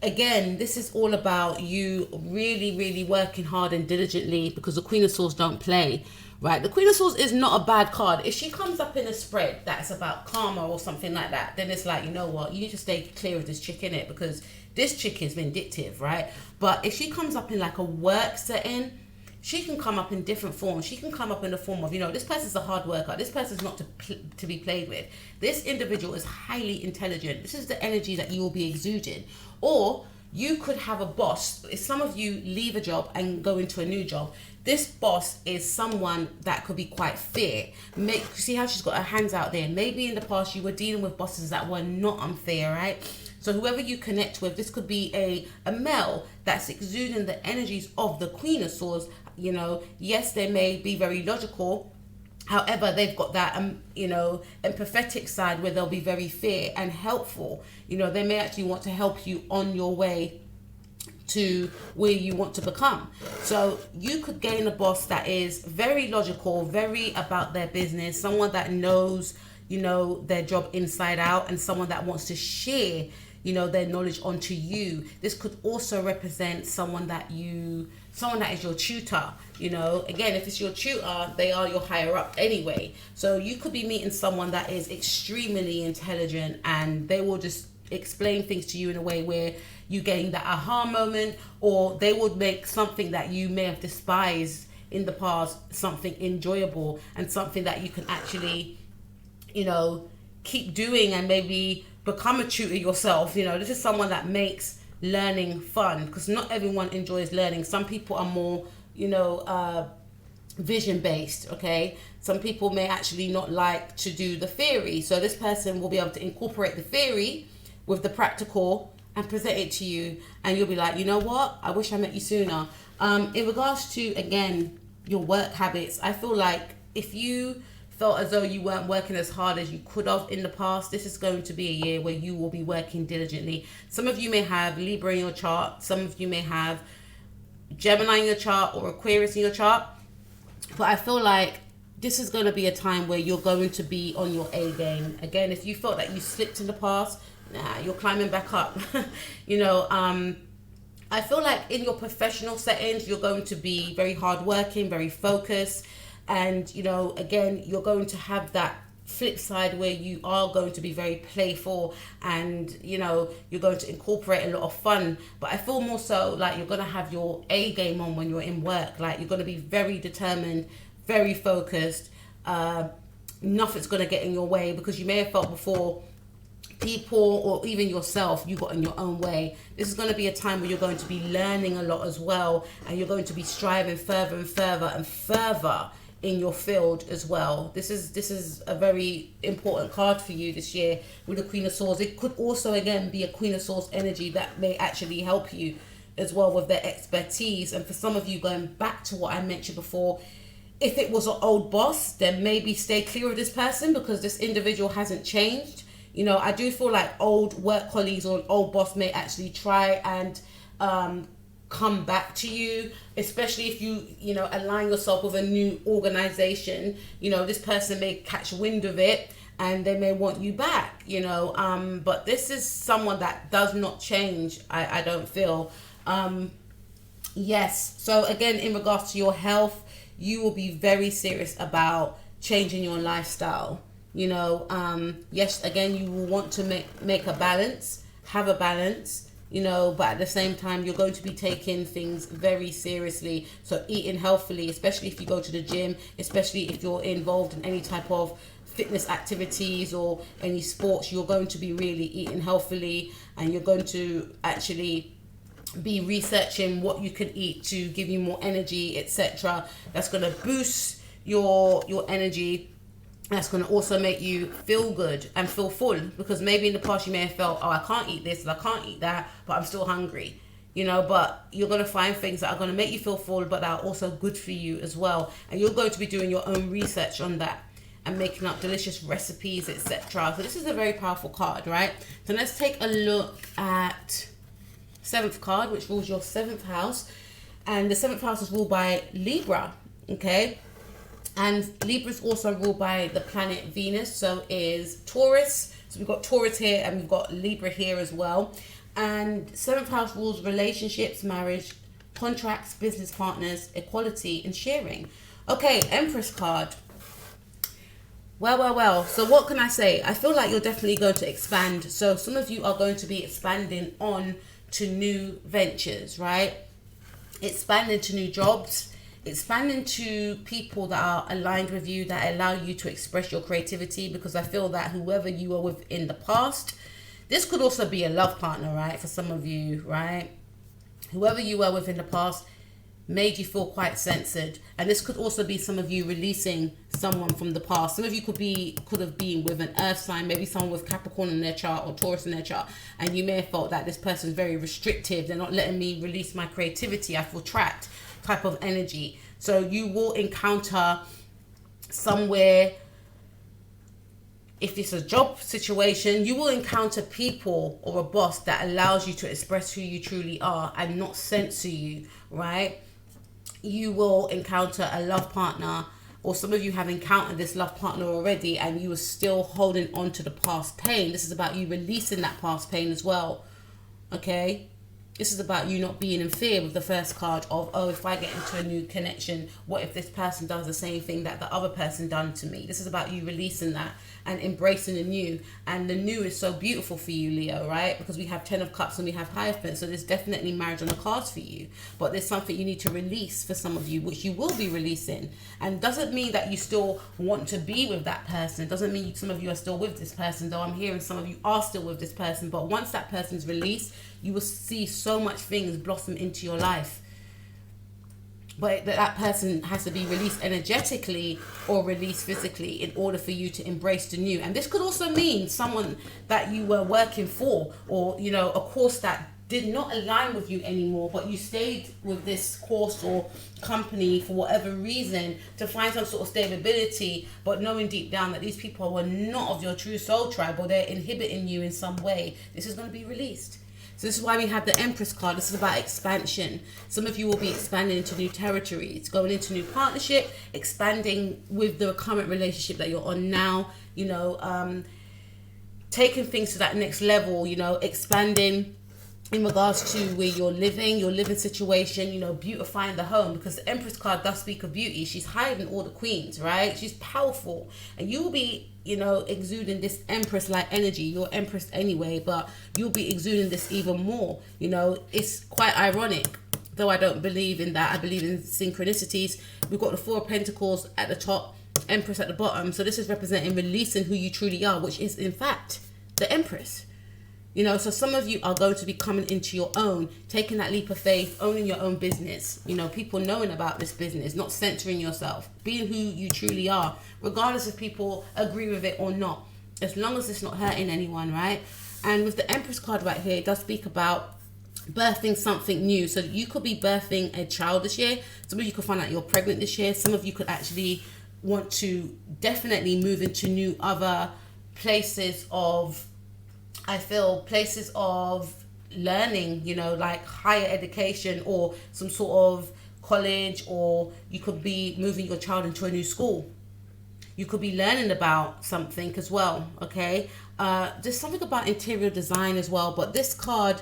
Again, this is all about you really, really working hard and diligently, because the Queen of Swords don't play, right? The Queen of Swords is not a bad card. If she comes up in a spread that's about karma or something like that, then it's like, you know what, you need to stay clear of this chick, innit? Because this chick is vindictive, right? But if she comes up in like a work setting, she can come up in different forms. She can come up in the form of, you know, this person's a hard worker. This person's not to be played with. This individual is highly intelligent. This is the energy that you will be exuding. Or you could have a boss. If some of you leave a job and go into a new job, this boss is someone that could be quite fair. See how she's got her hands out there. Maybe in the past you were dealing with bosses that were not unfair, right? So whoever you connect with, this could be a male that's exuding the energies of the Queen of Swords. You know, yes, they may be very logical. However, they've got that, you know, empathetic side where they'll be very fair and helpful. You know, they may actually want to help you on your way to where you want to become. So you could gain a boss that is very logical, very about their business, someone that knows, you know, their job inside out, and someone that wants to share, you know, their knowledge onto you. This could also represent someone that is your tutor. You know, again, if it's your tutor, they are your higher up anyway. So you could be meeting someone that is extremely intelligent, and they will just explain things to you in a way where you gain that aha moment, or they would make something that you may have despised in the past something enjoyable and something that you can actually, you know, keep doing and maybe become a tutor yourself. You know, this is someone that makes learning fun, because not everyone enjoys learning. Some people are more, you know, vision based. Okay, some people may actually not like to do the theory, so this person will be able to incorporate the theory with the practical and present it to you, and you'll be like, you know what, I wish I met you sooner. In regards to, again, your work habits, I feel like if you felt as though you weren't working as hard as you could have in the past, this is going to be a year where you will be working diligently. Some of you may have Libra in your chart, some of you may have Gemini in your chart or Aquarius in your chart, but I feel like this is going to be a time where you're going to be on your A game. Again, if you felt that you slipped in the past, nah, you're climbing back up. You know, I feel like in your professional settings, you're going to be very hardworking, very focused. And, you know, again, you're going to have that flip side where you are going to be very playful, and, you know, you're going to incorporate a lot of fun. But I feel more so like you're going to have your A game on when you're in work. Like, you're going to be very determined, very focused. Nothing's going to get in your way, because you may have felt before people or even yourself, you got in your own way. This is going to be a time where you're going to be learning a lot as well, and you're going to be striving further and further and further in your field as well. This is a very important card for you this year with the Queen of Swords. It could also again be a Queen of Swords energy that may actually help you as well with their expertise. And for some of you, going back to what I mentioned before, if it was an old boss, then maybe stay clear of this person because this individual hasn't changed. You know, I do feel like old work colleagues or an old boss may actually try and come back to you, especially if you know, align yourself with a new organization. You know, this person may catch wind of it and they may want you back, you know, but this is someone that does not change, I don't feel. Yes, so again, in regards to your health, you will be very serious about changing your lifestyle. You know, yes, again, you will want to make a balance, have a balance, you know, but at the same time, you're going to be taking things very seriously. So eating healthily, especially if you go to the gym, especially if you're involved in any type of fitness activities or any sports, you're going to be really eating healthily, and you're going to actually be researching what you can eat to give you more energy, etc. That's going to boost your energy. That's going to also make you feel good and feel full, because maybe in the past you may have felt, oh, I can't eat this and I can't eat that, but I'm still hungry, you know. But you're going to find things that are going to make you feel full, but that are also good for you as well. And you're going to be doing your own research on that and making up delicious recipes, etc. So this is a very powerful card, right? So let's take a look at 7th card, which rules your 7th house. And the 7th house is ruled by Libra, okay? And Libra is also ruled by the planet Venus, so is Taurus. So we've got Taurus here and we've got Libra here as well. And 7th house rules relationships, marriage, contracts, business partners, equality, and sharing. Okay, Empress card. Well. So what can I say? I feel like you're definitely going to expand. So some of you are going to be expanding on to new ventures, right? Expanding to new jobs. Expanding to people that are aligned with you, that allow you to express your creativity, because I feel that whoever you were with in the past, this could also be a love partner, right? For some of you, right? Whoever you were with in the past made you feel quite censored. And this could also be some of you releasing someone from the past. Some of you could have been with an earth sign, maybe someone with Capricorn in their chart or Taurus in their chart, and you may have felt that this person is very restrictive. They're not letting me release my creativity. I feel trapped type of energy. So you will encounter somewhere, if it's a job situation, you will encounter people or a boss that allows you to express who you truly are and not censor you, right? You will encounter a love partner, or some of you have encountered this love partner already and you are still holding on to the past pain. This is about you releasing that past pain as well, okay? This is about you not being in fear with the first card of, oh, if I get into a new connection, what if this person does the same thing that the other person done to me? This is about you releasing that and embracing the new. And the new is so beautiful for you, Leo, right? Because we have 10 of Cups and we have Hierophant. So there's definitely marriage on the cards for you. But there's something you need to release for some of you, which you will be releasing. And doesn't mean that you still want to be with that person. Doesn't mean some of you are still with this person, though I'm hearing some of you are still with this person. But once that person's released, you will see so much things blossom into your life. But that person has to be released energetically or released physically in order for you to embrace the new. And this could also mean someone that you were working for, or, you know, a course that did not align with you anymore, but you stayed with this course or company for whatever reason to find some sort of stability, but knowing deep down that these people were not of your true soul tribe, or they're inhibiting you in some way. This is going to be released. So this is why we have the Empress card. This is about expansion. Some of you will be expanding into new territories, going into new partnership, expanding with the current relationship that you're on now, you know, taking things to that next level, you know, expanding in regards to where you're living, your living situation, you know, beautifying the home, because the Empress card does speak of beauty. She's higher than all the queens, right? She's powerful, and you will be, you know, exuding this Empress-like energy. You're Empress anyway, but you'll be exuding this even more. You know, it's quite ironic, though I don't believe in that. I believe in synchronicities. We've got the Four of Pentacles at the top, Empress at the bottom. So this is representing releasing who you truly are, which is in fact the Empress. You know, so some of you are going to be coming into your own, taking that leap of faith, owning your own business. You know, people knowing about this business, not centering yourself, being who you truly are, regardless if people agree with it or not, as long as it's not hurting anyone, right? And with the Empress card right here, it does speak about birthing something new. So you could be birthing a child this year. Some of you could find out you're pregnant this year. Some of you could actually want to definitely move into new other places of, I feel, places of learning, you know, like higher education or some sort of college, or you could be moving your child into a new school. You could be learning about something as well, okay? There's something about interior design as well, but this card,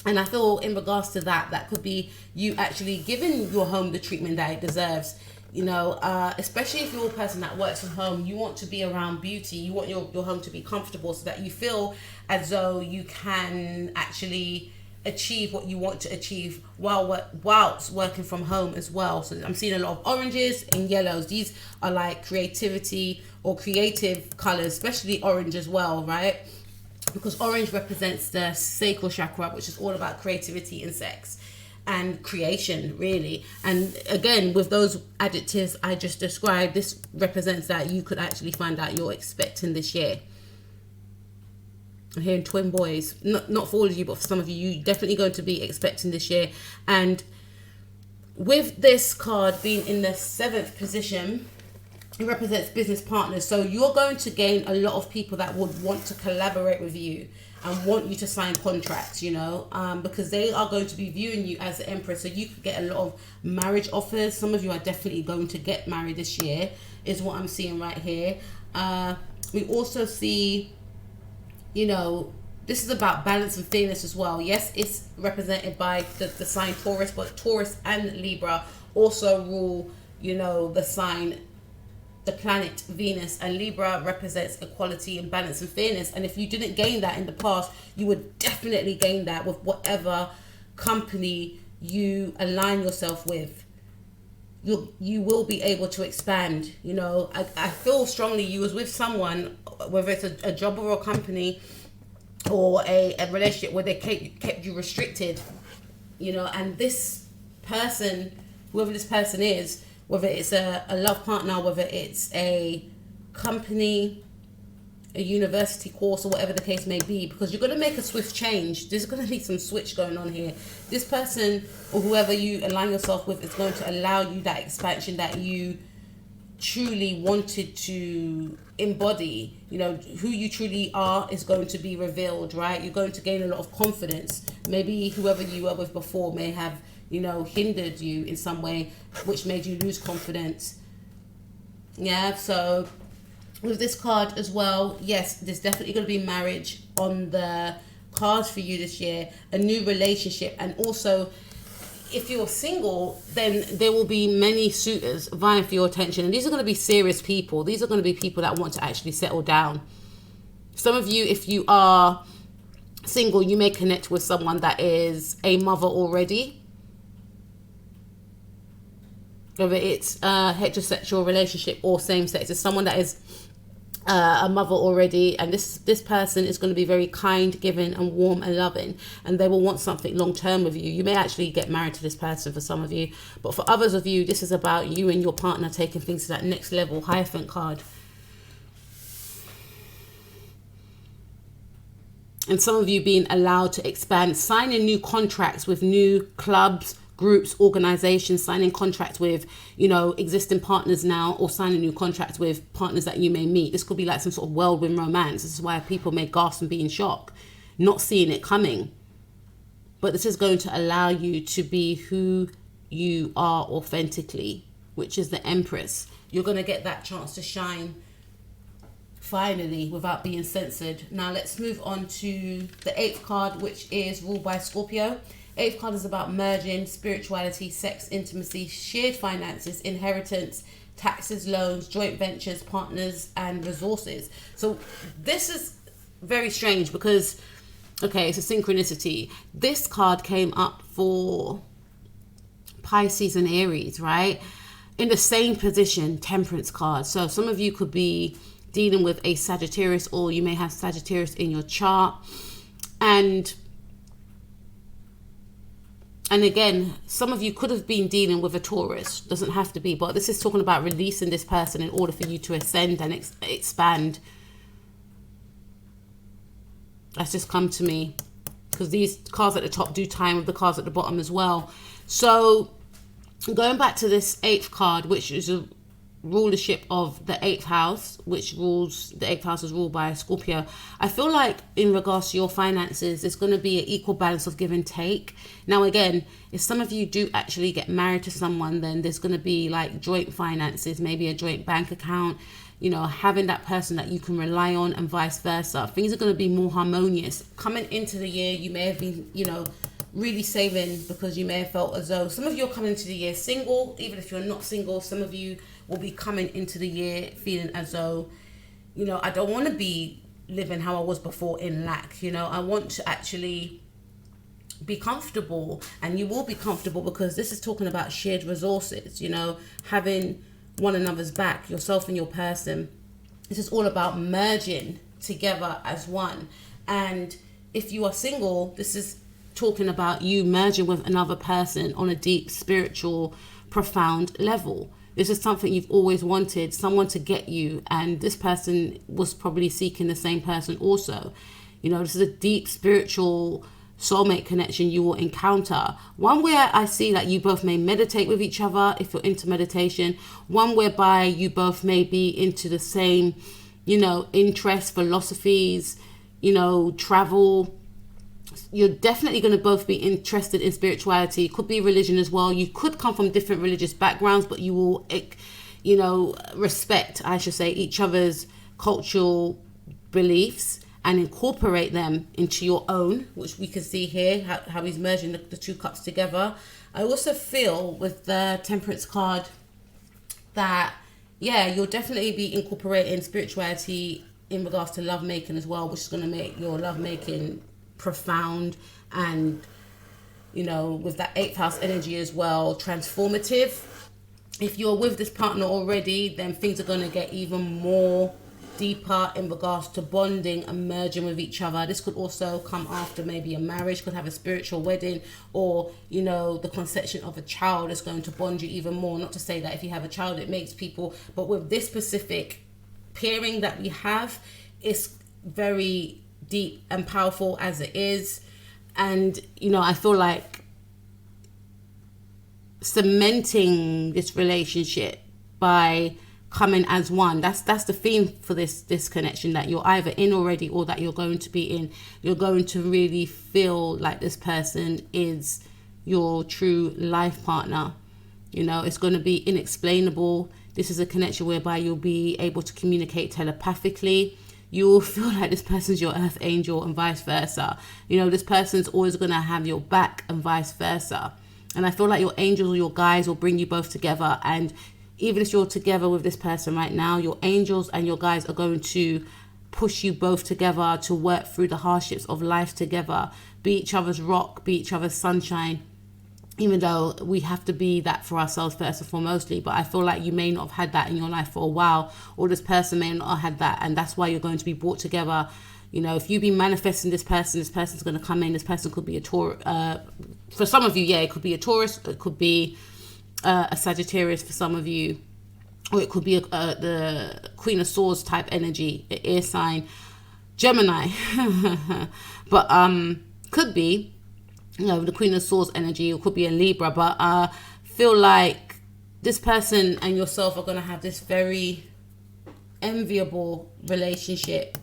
and I feel in regards to that, that could be you actually giving your home the treatment that it deserves. You know, especially if you're a person that works from home, you want to be around beauty. You want your home to be comfortable so that you feel as though you can actually achieve what you want to achieve whilst working from home as well. So I'm seeing a lot of oranges and yellows. These are like creativity or creative colors, especially orange as well, right? Because orange represents the sacral chakra, which is all about creativity and sex and creation, really. And again, with those adjectives I just described, this represents that you could actually find out you're expecting this year. I'm hearing twin boys. Not for all of you, but for some of you, you're definitely going to be expecting this year. And with this card being in the 7th position, it represents business partners. So you're going to gain a lot of people that would want to collaborate with you and want you to sign contracts, you know, because they are going to be viewing you as the Empress. So you could get a lot of marriage offers. Some of you are definitely going to get married this year, is what I'm seeing right here. We also see, you know, this is about balance and fairness as well. Yes, it's represented by the sign Taurus, but Taurus and Libra also rule, you know, the sign, the planet Venus, and Libra represents equality and balance and fairness. And if you didn't gain that in the past, you would definitely gain that with whatever company you align yourself with. You will be able to expand. You know, I feel strongly you was with someone, whether it's a job or a company or a relationship where they kept you restricted, you know, and this person, whoever this person is, whether it's a love partner, whether it's a company, a university course, or whatever the case may be, because you're going to make a swift change. There's going to be some switch going on here. This person or whoever you align yourself with is going to allow you that expansion that you truly wanted to embody. You know, who you truly are is going to be revealed, right? You're going to gain a lot of confidence. Maybe whoever you were with before may have, you know, hindered you in some way, which made you lose confidence. Yeah, so with this card as well, yes, there's definitely going to be marriage on the cards for you this year, a new relationship. And also, if you're single, then there will be many suitors vying for your attention. And these are going to be serious people. These are going to be people that want to actually settle down. Some of you, if you are single, you may connect with someone that is a mother already. Whether it's a heterosexual relationship or same sex, it's someone that is a mother already, and this person is going to be very kind, giving, and warm and loving, and they will want something long term with you. You may actually get married to this person for some of you, but for others of you, this is about you and your partner taking things to that next level. Hierophant card. And some of you being allowed to expand, signing new contracts with new clubs, groups, organizations, signing contracts with, you know, existing partners now, or signing new contracts with partners that you may meet. This could be like some sort of whirlwind romance. This is why people may gasp and be in shock, not seeing it coming. But this is going to allow you to be who you are authentically, which is the Empress. You're going to get that chance to shine finally without being censored. Now let's move on to the 8th card, which is ruled by Scorpio. 8th card is about merging, spirituality, sex, intimacy, shared finances, inheritance, taxes, loans, joint ventures, partners, and resources. So this is very strange because, okay, it's a synchronicity. This card came up for Pisces and Aries, right? In the same position, Temperance card. So some of you could be dealing with a Sagittarius, or you may have Sagittarius in your chart. And again, some of you could have been dealing with a Taurus. Doesn't have to be, but this is talking about releasing this person in order for you to ascend and expand. That's just come to me, because these cards at the top do tie in with the cards at the bottom as well. So going back to this 8th card, which is a rulership of the 8th house, which rules, the 8th house is ruled by Scorpio. I feel like in regards to your finances, it's going to be an equal balance of give and take. Now again, if some of you do actually get married to someone, then there's going to be like joint finances, maybe a joint bank account, you know, having that person that you can rely on, and vice versa. Things are going to be more harmonious. Coming into the year, you may have been, you know, really saving, because you may have felt as though some of you are coming into the year single. Even if you're not single, some of you will be coming into the year feeling as though, you know, I don't want to be living how I was before in lack. You know, I want to actually be comfortable, and you will be comfortable, because this is talking about shared resources, you know, having one another's back, yourself and your person. This is all about merging together as one. And if you are single, this is talking about you merging with another person on a deep spiritual, profound level. This is something you've always wanted, someone to get you, and this person was probably seeking the same person also. You know, this is a deep spiritual soulmate connection you will encounter. One where I see that you both may meditate with each other if you're into meditation. One whereby you both may be into the same, you know, interests, philosophies, you know, travel. You're definitely going to both be interested in spirituality. It could be religion as well. You could come from different religious backgrounds, but you will, you know, respect, I should say, each other's cultural beliefs and incorporate them into your own, which we can see here, how he's merging the 2 cups together. I also feel with the Temperance card that, yeah, you'll definitely be incorporating spirituality in regards to lovemaking as well, which is going to make your lovemaking profound and, you know, with that 8th house energy as well, transformative. If you're with this partner already, then things are going to get even more deeper in regards to bonding and merging with each other. This could also come after maybe a marriage, could have a spiritual wedding, or, you know, the conception of a child is going to bond you even more. Not to say that if you have a child it makes people, but with this specific pairing that we have, it's very deep and powerful as it is. And, you know, I feel like cementing this relationship by coming as one, that's the theme for this connection, that you're either in already or that you're going to be in. You're going to really feel like this person is your true life partner. You know, it's going to be inexplainable. This is a connection whereby you'll be able to communicate telepathically. You will feel like this person's your earth angel and vice versa. You know, this person's always going to have your back and vice versa. And I feel like your angels or your guides will bring you both together. And even if you're together with this person right now, your angels and your guides are going to push you both together to work through the hardships of life together. Be each other's rock, be each other's sunshine. Even though we have to be that for ourselves first and foremostly, but I feel like you may not have had that in your life for a while, or this person may not have had that, and that's why you're going to be brought together. You know, if you've been manifesting this person's going to come in. This person could be a Taurus. For some of you, yeah, it could be a Taurus. It could be a Sagittarius for some of you, or it could be the Queen of Swords type energy, an air sign, Gemini. But could be, you know, the Queen of Swords energy. It could be a Libra. But feel like this person and yourself are going to have this very enviable relationship.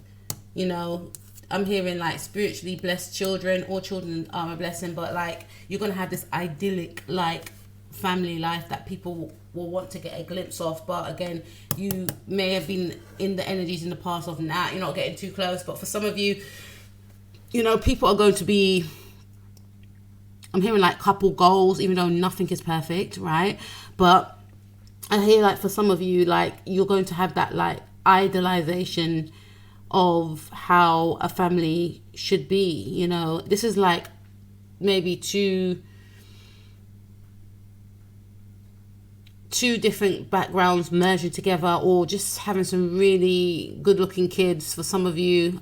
You know, I'm hearing like spiritually blessed children. All children are a blessing, but like you're going to have this idyllic like family life that people will want to get a glimpse of. But again, you may have been in the energies in the past of, nah, you're not getting too close. But for some of you, you know, people are going to be, I'm hearing like couple goals, even though nothing is perfect, right? But I hear like for some of you, like you're going to have that like idolization of how a family should be. You know, this is like maybe two different backgrounds merging together, or just having some really good looking kids for some of you,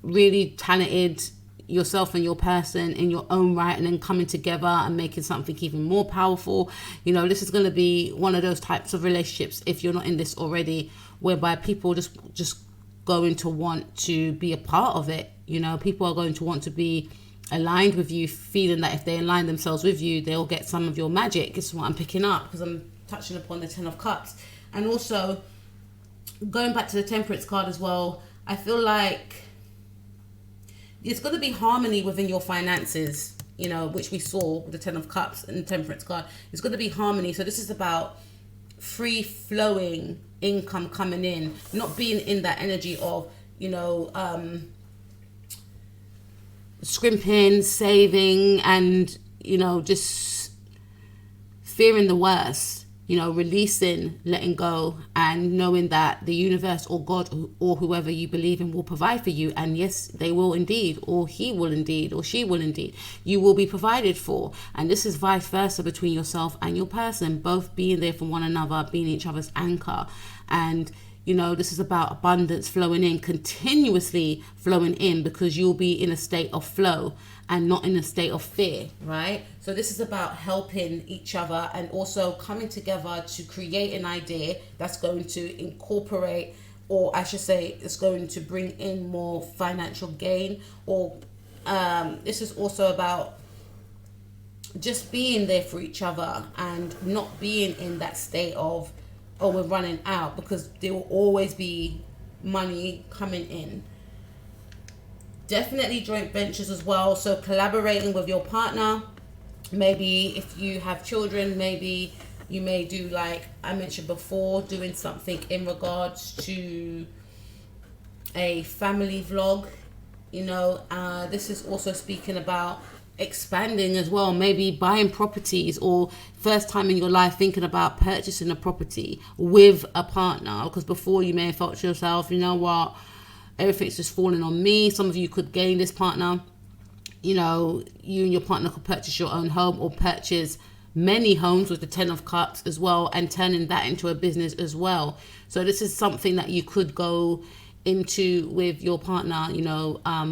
really talented, yourself and your person in your own right, and then coming together and making something even more powerful. This is going to be one of those types of relationships, if you're not in this already, whereby people just going to want to be a part of it. People are going to want to be aligned with you, feeling that if they align themselves with you, they'll get some of your magic. This is what I'm picking up, because I'm touching upon the 10 of Cups. And also going back to the Temperance card as well, I feel like it's going to be harmony within your finances, which we saw with the 10 of Cups and the Temperance card. It's going to be harmony. So this is about free flowing income coming in, not being in that energy of, scrimping, saving, and, just fearing the worst. Releasing, letting go, and knowing that the universe or God or whoever you believe in will provide for you. And yes, they will indeed, or he will indeed, or she will indeed. You will be provided for. And this is vice versa between yourself and your person, both being there for one another, being each other's anchor. And this is about abundance flowing in, continuously flowing in, because you'll be in a state of flow and not in a state of fear, right? So this is about helping each other and also coming together to create an idea that's going to incorporate, or I should say, it's going to bring in more financial gain. Or this is also about just being there for each other and not being in that state of, oh, we're running out, because there will always be money coming in. Definitely joint ventures as well. So collaborating with your partner. Maybe if you have children, maybe you may do, like I mentioned before, doing something in regards to a family vlog. This is also speaking about expanding as well, maybe buying properties, or first time in your life thinking about purchasing a property with a partner, because before you may have felt to yourself, everything's just falling on me. Some of you could gain this partner, you and your partner could purchase your own home, or purchase many homes with the 10 of Cups as well, and turning that into a business as well. So this is something that you could go into with your partner,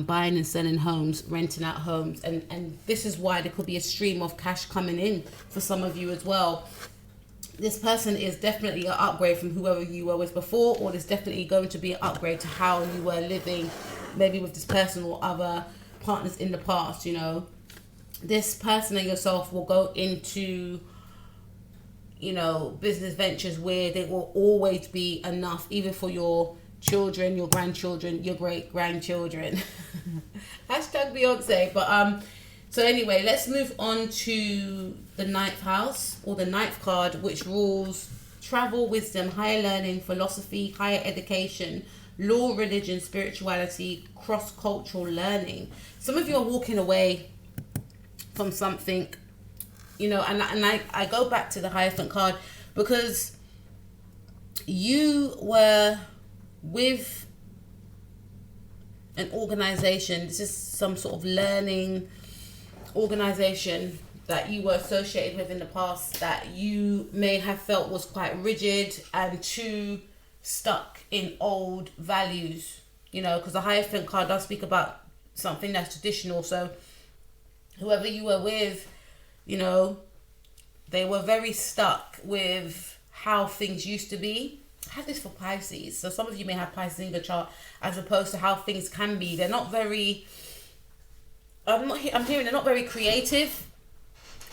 buying and selling homes, renting out homes, and this is why there could be a stream of cash coming in for some of you as well. This person is definitely an upgrade from whoever you were with before, or there's definitely going to be an upgrade to how you were living, maybe with this person or other partners in the past. This person and yourself will go into, business ventures where there will always be enough, even for your children, your grandchildren, your great grandchildren. Hashtag Beyonce. But so anyway, let's move on to the 9th house, or the 9th card, which rules travel, wisdom, higher learning, philosophy, higher education, law, religion, spirituality, cross-cultural learning. Some of you are walking away from something, and I go back to the Hierophant card, because you were with an organization. This is some sort of learning organization that you were associated with in the past, that you may have felt was quite rigid and too stuck in old values, because the Hierophant card does speak about something that's traditional. So whoever you were with, they were very stuck with how things used to be. I have this for Pisces, so some of you may have Pisces in your chart, as opposed to how things can be. They're not very, I'm hearing they're not very creative,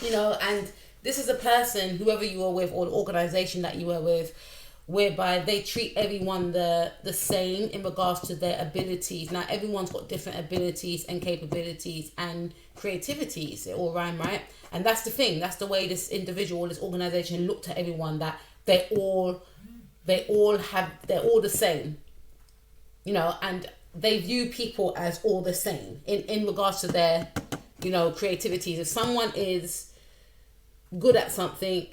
and this is a person, whoever you were with, or the organization that you were with, whereby they treat everyone the same in regards to their abilities. Now, everyone's got different abilities and capabilities and creativities. They all rhyme, right? And that's the thing. That's the way this individual, this organization looked at everyone, that they're all the same, and they view people as all the same in regards to their, creativities. If someone is good at something,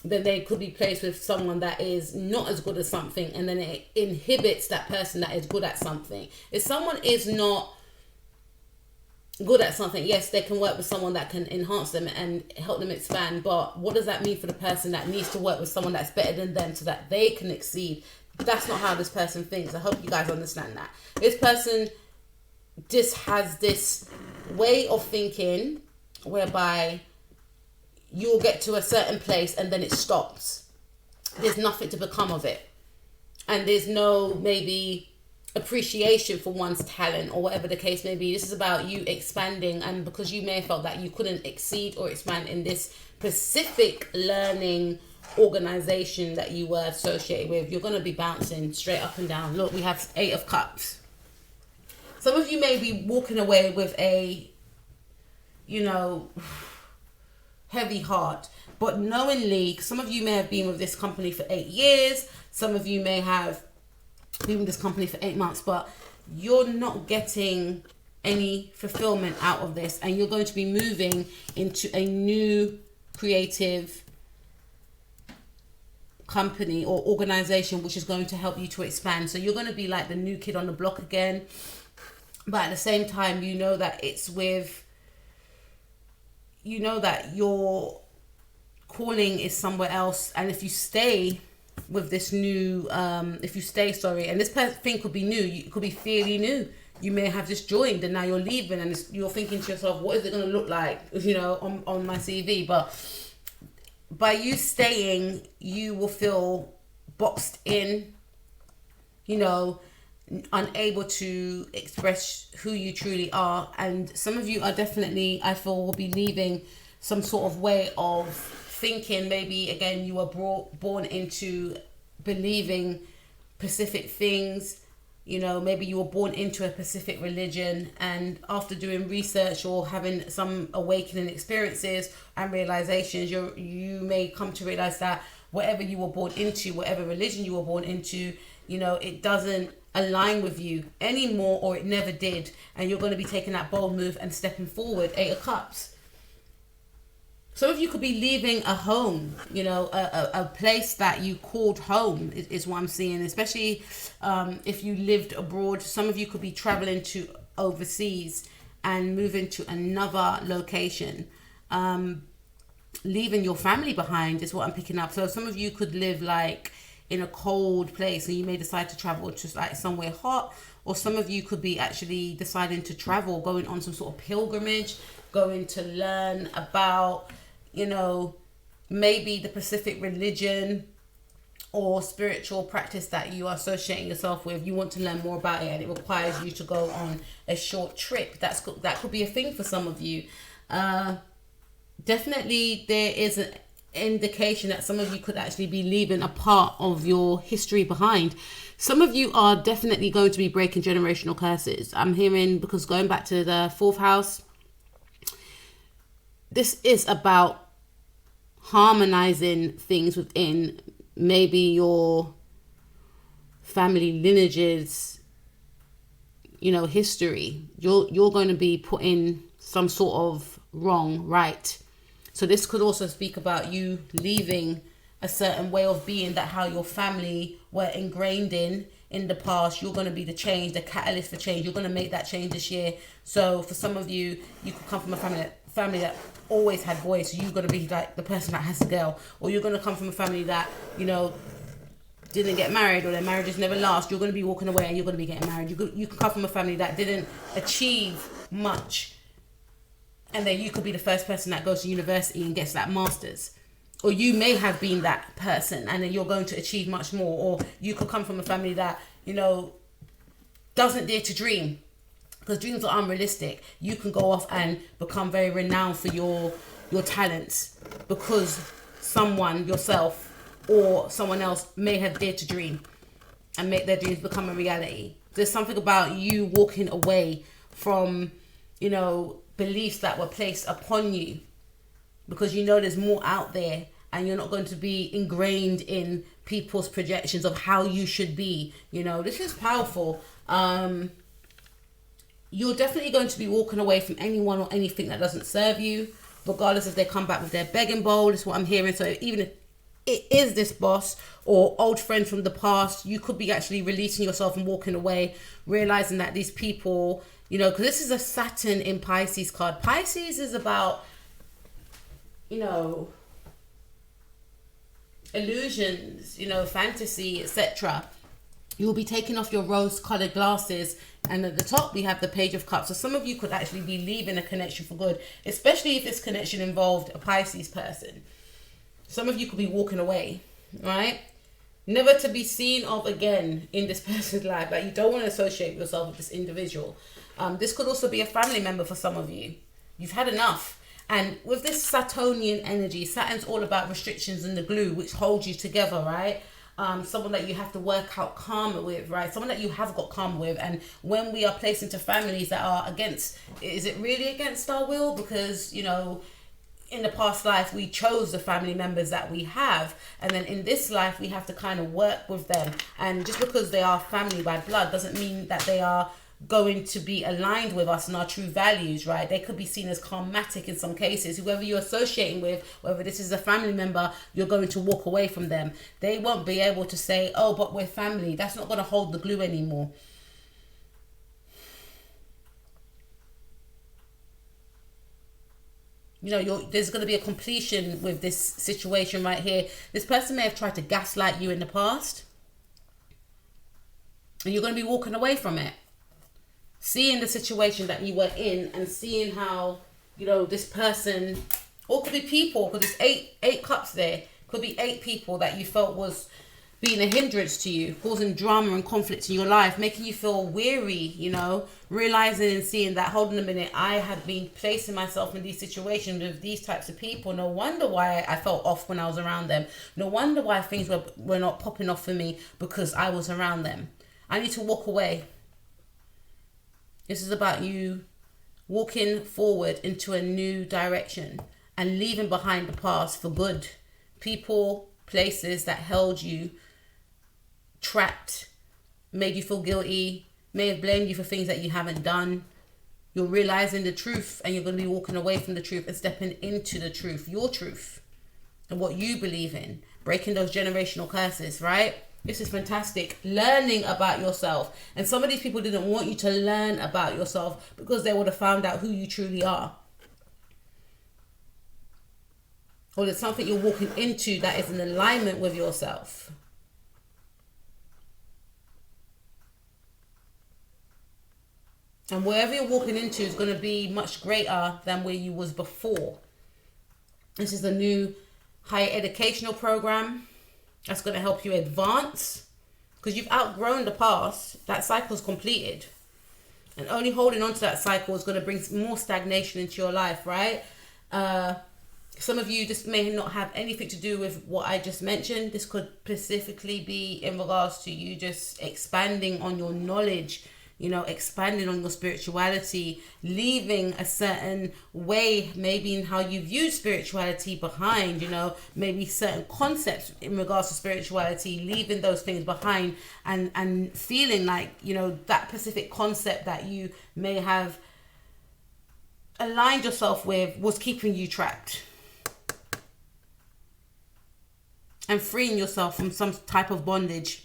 then they could be placed with someone that is not as good at something, and then it inhibits that person that is good at something. If someone is not good at something, yes, they can work with someone that can enhance them and help them expand, but what does that mean for the person that needs to work with someone that's better than them so that they can exceed? That's not how this person thinks. I hope you guys understand that. This person this has this way of thinking whereby you'll get to a certain place and then it stops. There's nothing to become of it. And there's no maybe appreciation for one's talent or whatever the case may be. This is about you expanding, and because you may have felt that you couldn't exceed or expand in this specific learning organization that you were associated with, you're going to be bouncing straight up and down. Look, we have 8 of Cups. Some of you may be walking away with a, heavy heart, but knowingly, some of you may have been with this company for 8 years. Some of you may have been with this company for 8 months, but you're not getting any fulfillment out of this, and you're going to be moving into a new creative company or organization which is going to help you to expand. So you're going to be like the new kid on the block again, but at the same time, you know that your calling is somewhere else. And if you stay with this new and this thing could be new, it could be fairly new. You may have just joined and now you're leaving, and you're thinking to yourself, what is it going to look like, on my CV? But by you staying, you will feel boxed in, unable to express who you truly are. And some of you are definitely, I feel, will be leaving some sort of way of thinking. Maybe again, you were born into believing specific things. Maybe you were born into a specific religion, and after doing research or having some awakening experiences and realizations, you may come to realize that whatever you were born into, whatever religion you were born into, it doesn't align with you anymore, or it never did, and you're going to be taking that bold move and stepping forward. 8 of Cups. Some of you could be leaving a home, a place that you called home is what I'm seeing, especially if you lived abroad. Some of you could be traveling to overseas and moving to another location. Leaving your family behind is what I'm picking up. So some of you could live like in a cold place, and you may decide to travel to like somewhere hot, or some of you could be actually deciding to travel, going on some sort of pilgrimage, going to learn about maybe the specific religion or spiritual practice that you are associating yourself with. You want to learn more about it, and it requires you to go on a short trip. That could be a thing for some of you. Definitely there is an indication that some of you could actually be leaving a part of your history behind. Some of you are definitely going to be breaking generational curses. I'm hearing, because going back to the 4th house, this is about harmonizing things within maybe your family lineages, history. You're going to be putting some sort of wrong right. So this could also speak about you leaving a certain way of being that how your family were ingrained in the past. You're going to be the change, the catalyst for change. You're going to make that change this year. So for some of you, you could come from a family that always had voice. You're going to be like the person that has to go, or you're going to come from a family that didn't get married, or their marriages never last. You're going to be walking away and you're going to be getting married. You can come from a family that didn't achieve much, and then you could be the first person that goes to university and gets that master's. Or you may have been that person and then you're going to achieve much more. Or you could come from a family that doesn't dare to dream, because dreams are unrealistic. You can go off and become very renowned for your talents because someone, yourself or someone else, may have dared to dream and make their dreams become a reality. There's something about you walking away from, beliefs that were placed upon you, because there's more out there, and you're not going to be ingrained in people's projections of how you should be. This is powerful. You're definitely going to be walking away from anyone or anything that doesn't serve you, regardless if they come back with their begging bowl. Is what I'm hearing. So even if it is this boss or old friend from the past, you could be actually releasing yourself and walking away, realizing that these people, because this is a Saturn in Pisces card. Pisces is about, illusions, fantasy, etc. You'll be taking off your rose-colored glasses, and at the top we have the Page of Cups. So some of you could actually be leaving a connection for good, especially if this connection involved a Pisces person. Some of you could be walking away, right? Never to be seen of again in this person's life. Like, you don't want to associate yourself with this individual. This could also be a family member for some of you. You've had enough. And with this Saturnian energy, Saturn's all about restrictions and the glue which holds you together, right? Someone that you have to work out karma with, right? Someone that you have got karma with. And when we are placed into families that are against, is it really against our will? Because, you know, in the past life we chose the family members that we have, and then in this life we have to kind of work with them. And just because they are family by blood doesn't mean that they are going to be aligned with us and our true values, right? They could be seen as karmatic in some cases. Whoever you're associating with, whether this is a family member, you're going to walk away from them. They won't be able to say, oh, but we're family. That's not going to hold the glue anymore. You know, there's going to be a completion with this situation right here. This person may have tried to gaslight you in the past, and you're going to be walking away from it. Seeing the situation that you were in and seeing how, you know, this person, or it could be people, because there's eight cups there. Could be 8 people that you felt was being a hindrance to you, causing drama and conflict in your life, making you feel weary, you know, realizing and seeing that, hold on a minute, I had been placing myself in these situations with these types of people. No wonder why I felt off when I was around them. No wonder why things were not popping off for me, because I was around them. I need to walk away. This is about you walking forward into a new direction and leaving behind the past for good. People, places that held you trapped, made you feel guilty, may have blamed you for things that you haven't done. You're realizing the truth, and you're going to be walking away from the truth and stepping into the truth, your truth, and what you believe in. Breaking those generational curses, right? This is fantastic. Learning about yourself. And some of these people didn't want you to learn about yourself because they would have found out who you truly are. Or there's something you're walking into that is in alignment with yourself. And wherever you're walking into is going to be much greater than where you was before. This is a new higher educational program that's going to help you advance, because you've outgrown the past. That cycle's completed. And only holding on to that cycle is going to bring more stagnation into your life, right? Some of you just may not have anything to do with what I just mentioned. This could specifically be in regards to you just expanding on your knowledge, you know, expanding on your spirituality, leaving a certain way, maybe in how you view spirituality behind, you know, maybe certain concepts in regards to spirituality, leaving those things behind, and feeling like, you know, that specific concept that you may have aligned yourself with was keeping you trapped. And freeing yourself from some type of bondage.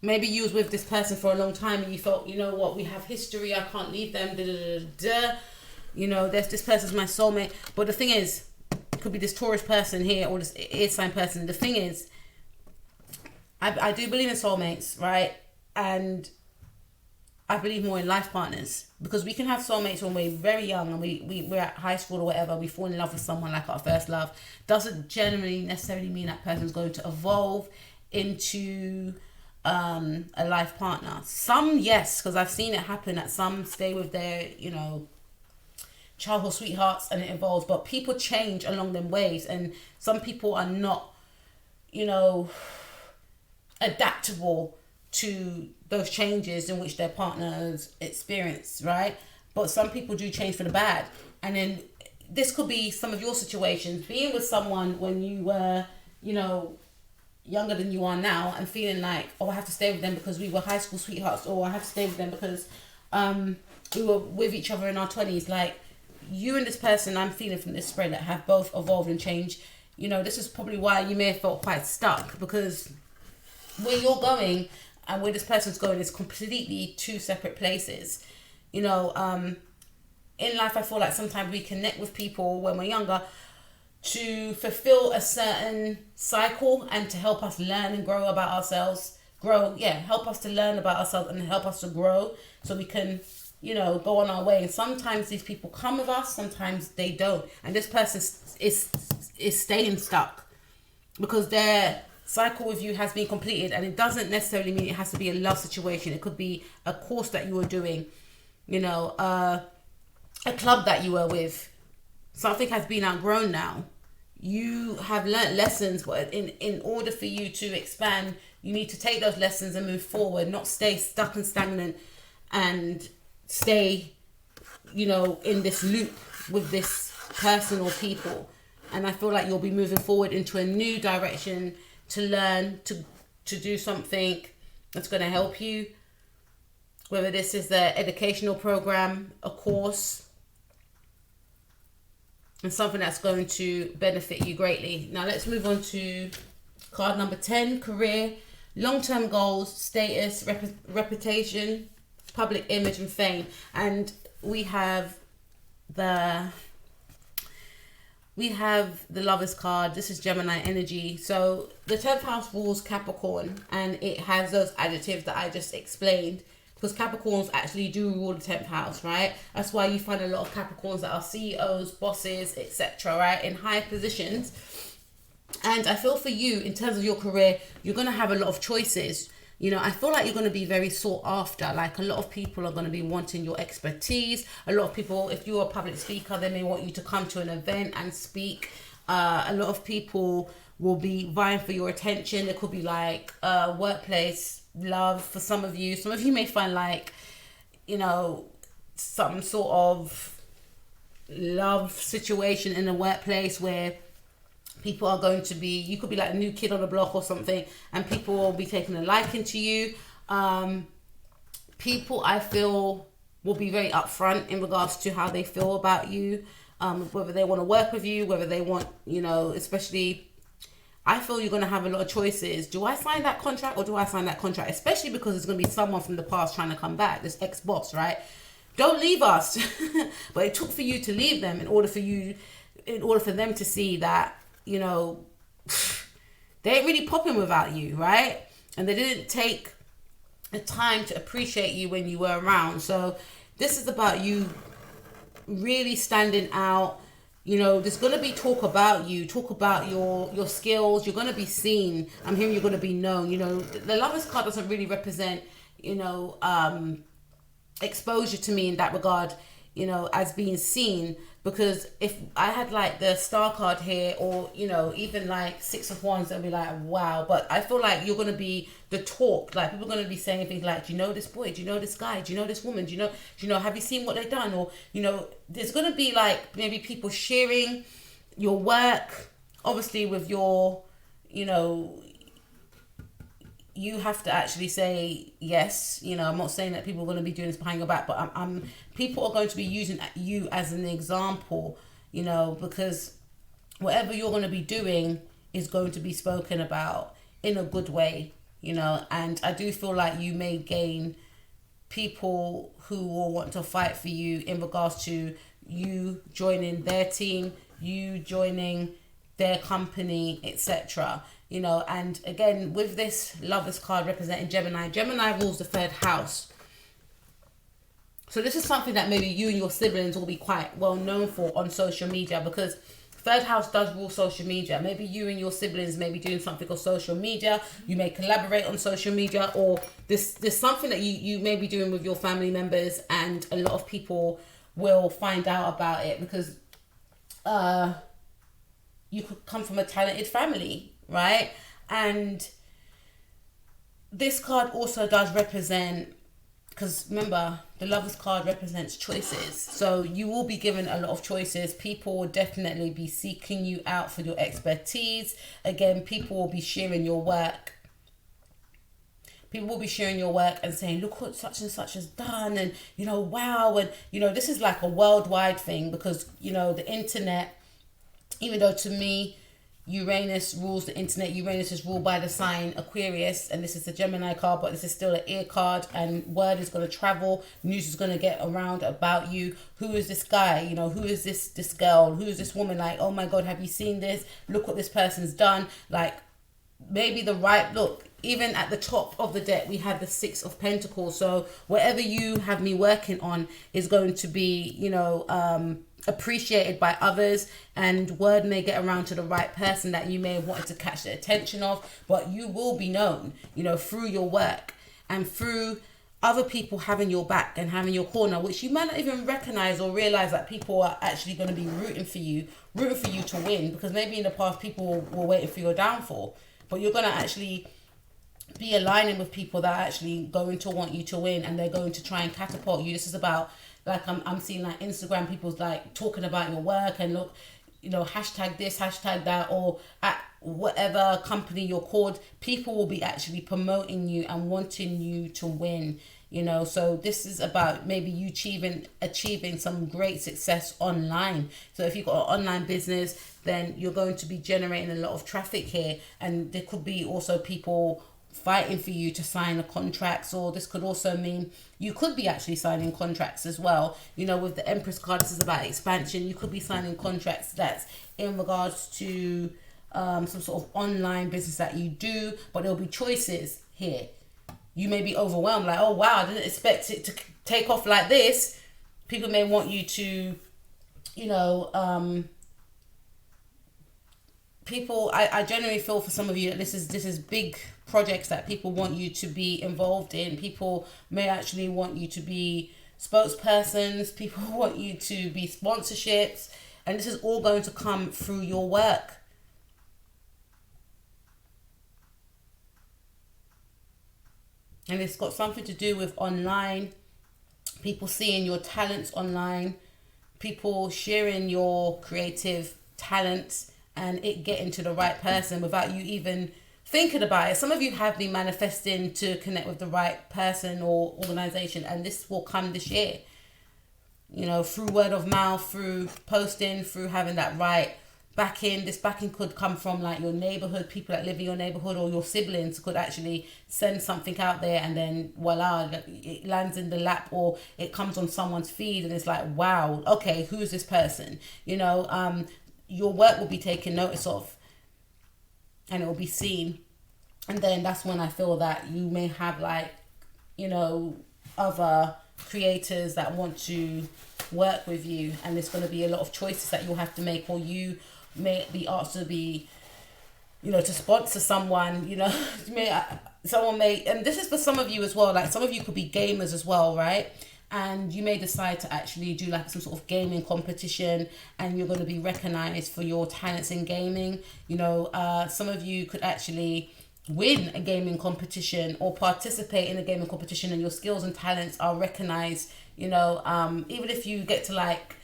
Maybe you was with this person for a long time and you felt, you know what, we have history, I can't leave them, da, da, da, da. You know, this person's my soulmate. But the thing is, it could be this Taurus person here or this air sign person. The thing is, I do believe in soulmates, right? And I believe more in life partners, because we can have soulmates when we're very young and we're at high school or whatever. We fall in love with someone like our first love. Doesn't generally necessarily mean that person's going to evolve into a life partner. Some, yes, because I've seen it happen that some stay with their, you know, childhood sweethearts and it evolves. But people change along them ways, and some people are not, you know, adaptable to those changes in which their partners experience, right? But some people do change for the bad. And then this could be some of your situations, being with someone when you were, you know, younger than you are now, and feeling like, oh, I have to stay with them because we were high school sweethearts, or I have to stay with them because we were with each other in our 20s. Like, you and this person I'm feeling from this spread that have both evolved and changed. You know, this is probably why you may have felt quite stuck, because where you're going and where this person's going is completely two separate places. You know, in life, I feel like sometimes we connect with people when we're younger to fulfill a certain cycle and to help us learn and grow about ourselves. grow, help us to learn about ourselves and help us to grow so we can, go on our way. And sometimes these people come with us, sometimes they don't. And this person is staying stuck because their cycle with you has been completed, and it doesn't necessarily mean it has to be a love situation. It could be a course that you were doing, a club that you were with. Something has been outgrown now. You have learnt lessons, but in order for you to expand, you need to take those lessons and move forward, not stay stuck and stagnant and stay, in this loop with this person or people. And I feel like you'll be moving forward into a new direction to learn, to do something that's going to help you. Whether this is the educational program, a course, and something that's going to benefit you greatly. Now let's move on to card number 10, career, long-term goals, status, reputation, public image and fame. And we have the Lovers card. This is Gemini energy. So the 10th house rules Capricorn, and it has those adjectives that I just explained, because Capricorns actually do rule the 10th house, right? That's why you find a lot of Capricorns that are CEOs, bosses, etc., right, in high positions. And I feel for you, in terms of your career, you're going to have a lot of choices. I feel like you're going to be very sought after. Like, a lot of people are going to be wanting your expertise. A lot of people, if you're a public speaker, they may want you to come to an event and speak. A lot of people will be vying for your attention. It could be like workplace love for some of you. Some of you may find like, some sort of love situation in the workplace where people are going to be, you could be like a new kid on the block or something, and people will be taking a liking to you. People, I feel, will be very upfront in regards to how they feel about you, whether they want to work with you, whether they want, especially, I feel you're going to have a lot of choices. Do I sign that contract or do I sign that contract? Especially because it's going to be someone from the past trying to come back, this ex-boss, right? Don't leave us. But it took for you to leave them in order for them to see that, they ain't really popping without you, right? And they didn't take the time to appreciate you when you were around. So this is about you really standing out. There's going to be talk about you, talk about your skills. You're going to be seen. I'm hearing you're going to be known. The Lovers card doesn't really represent, exposure to me in that regard, as being seen. Because if I had like the Star card here, or even like Six of Wands, they'll be like, wow. But I feel like you're going to be the talk. Like, people are going to be saying things like, do you know this boy? Do you know this guy? Do you know this woman? Do you know, have you seen what they've done? Or, there's going to be like maybe people sharing your work. Obviously with your, you have to actually say yes. I'm not saying that people are going to be doing this behind your back, but people are going to be using you as an example, because whatever you're going to be doing is going to be spoken about in a good way, and I do feel like you may gain people who will want to fight for you in regards to you joining their team, you joining their company, etc. And again, with this Lovers card representing Gemini rules the 3rd house. So this is something that maybe you and your siblings will be quite well known for on social media, because 3rd house does rule social media. Maybe you and your siblings may be doing something on social media. You may collaborate on social media, or there's something that you may be doing with your family members, and a lot of people will find out about it because you could come from a talented family, right? And this card also does represent, because remember, the Lovers card represents choices. So you will be given a lot of choices. People will definitely be seeking you out for your expertise. Again, people will be sharing your work. People will be sharing your work and saying, look what such and such has done. And, wow. And, this is like a worldwide thing, because, the internet, even though to me, Uranus rules the internet. Uranus is ruled by the sign Aquarius, and this is the Gemini card, but this is still an ear card, and word is going to travel, news is going to get around about you. Who is this guy? Who is this girl? Who is this woman? Like, oh my God, have you seen this? Look what this person's done. Like, maybe the right look. even at the top of the deck, we have the Six of Pentacles. So whatever you have me working on is going to be, you know, appreciated by others, and word may get around to the right person that you may have wanted to catch the attention of, but you will be known, you know, through your work and through other people having your back and having your corner, which you might not even recognize or realize that people are actually going to be rooting for you to win, because maybe in the past people were waiting for your downfall, but you're going to actually be aligning with people that are actually going to want you to win, and they're going to try and catapult you. This is about, like, I'm seeing like Instagram, people's like talking about your work and look, you know, hashtag this, hashtag that, or at whatever company you're called, people will be actually promoting you and wanting you to win, you know. So this is about maybe you achieving some great success online. So if you've got an online business, then you're going to be generating a lot of traffic here, and there could be also people fighting for you to sign the contracts, or this could also mean you could be actually signing contracts as well. You know, with the Empress card, this is about expansion. You could be signing contracts that's in regards to some sort of online business that you do, but there'll be choices here. You may be overwhelmed, like, oh wow, I didn't expect it to take off like this. People may want you to, you know, I generally feel for some of you that this is big projects that people want you to be involved in. People may actually want you to be spokespersons. People want you to be sponsorships, and this is all going to come through your work. And it's got something to do with online, people seeing your talents online, people sharing your creative talents, and it getting to the right person without you even thinking about it. Some of you have been manifesting to connect with the right person or organization, and this will come this year. You know, through word of mouth, through posting, through having that right backing. This backing could come from like your neighborhood, people that live in your neighborhood, or your siblings could actually send something out there, and then voila, it lands in the lap, or it comes on someone's feed, and it's like, wow, okay, who's this person? You know, your work will be taken notice of, and it will be seen. And then that's when I feel that you may have, like, you know, other creators that want to work with you, and there's going to be a lot of choices that you'll have to make, or you may be asked to be, you know, to sponsor someone, you know. Someone may, and this is for some of you as well, like some of you could be gamers as well, right? And you may decide to actually do like some sort of gaming competition, and you're going to be recognized for your talents in gaming. You know, some of you could actually win a gaming competition or participate in a gaming competition, and your skills and talents are recognized. You know, even if you get to like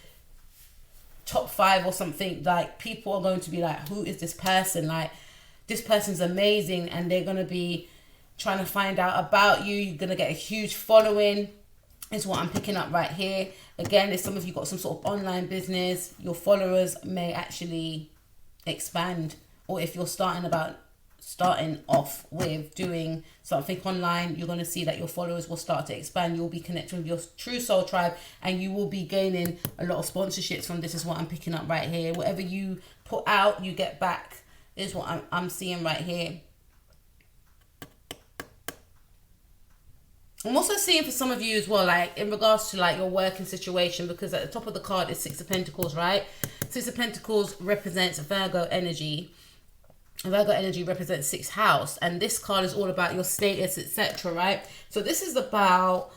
top 5 or something, like people are going to be like, who is this person? Like, this person's amazing, and they're going to be trying to find out about you. You're going to get a huge following, is what I'm picking up right here. Again, if some of you got some sort of online business, your followers may actually expand. Or if you're starting off with doing something online, you're going to see that your followers will start to expand. You'll be connecting with your true soul tribe, and you will be gaining a lot of sponsorships from this, is what I'm picking up right here. Whatever you put out, you get back, is what I'm seeing right here. I'm also seeing for some of you as well, like in regards to like your working situation, because at the top of the card is Six of Pentacles, right? Six of Pentacles represents Virgo energy. Virgo energy represents 6th house, and this card is all about your status, etc., right? So this is about,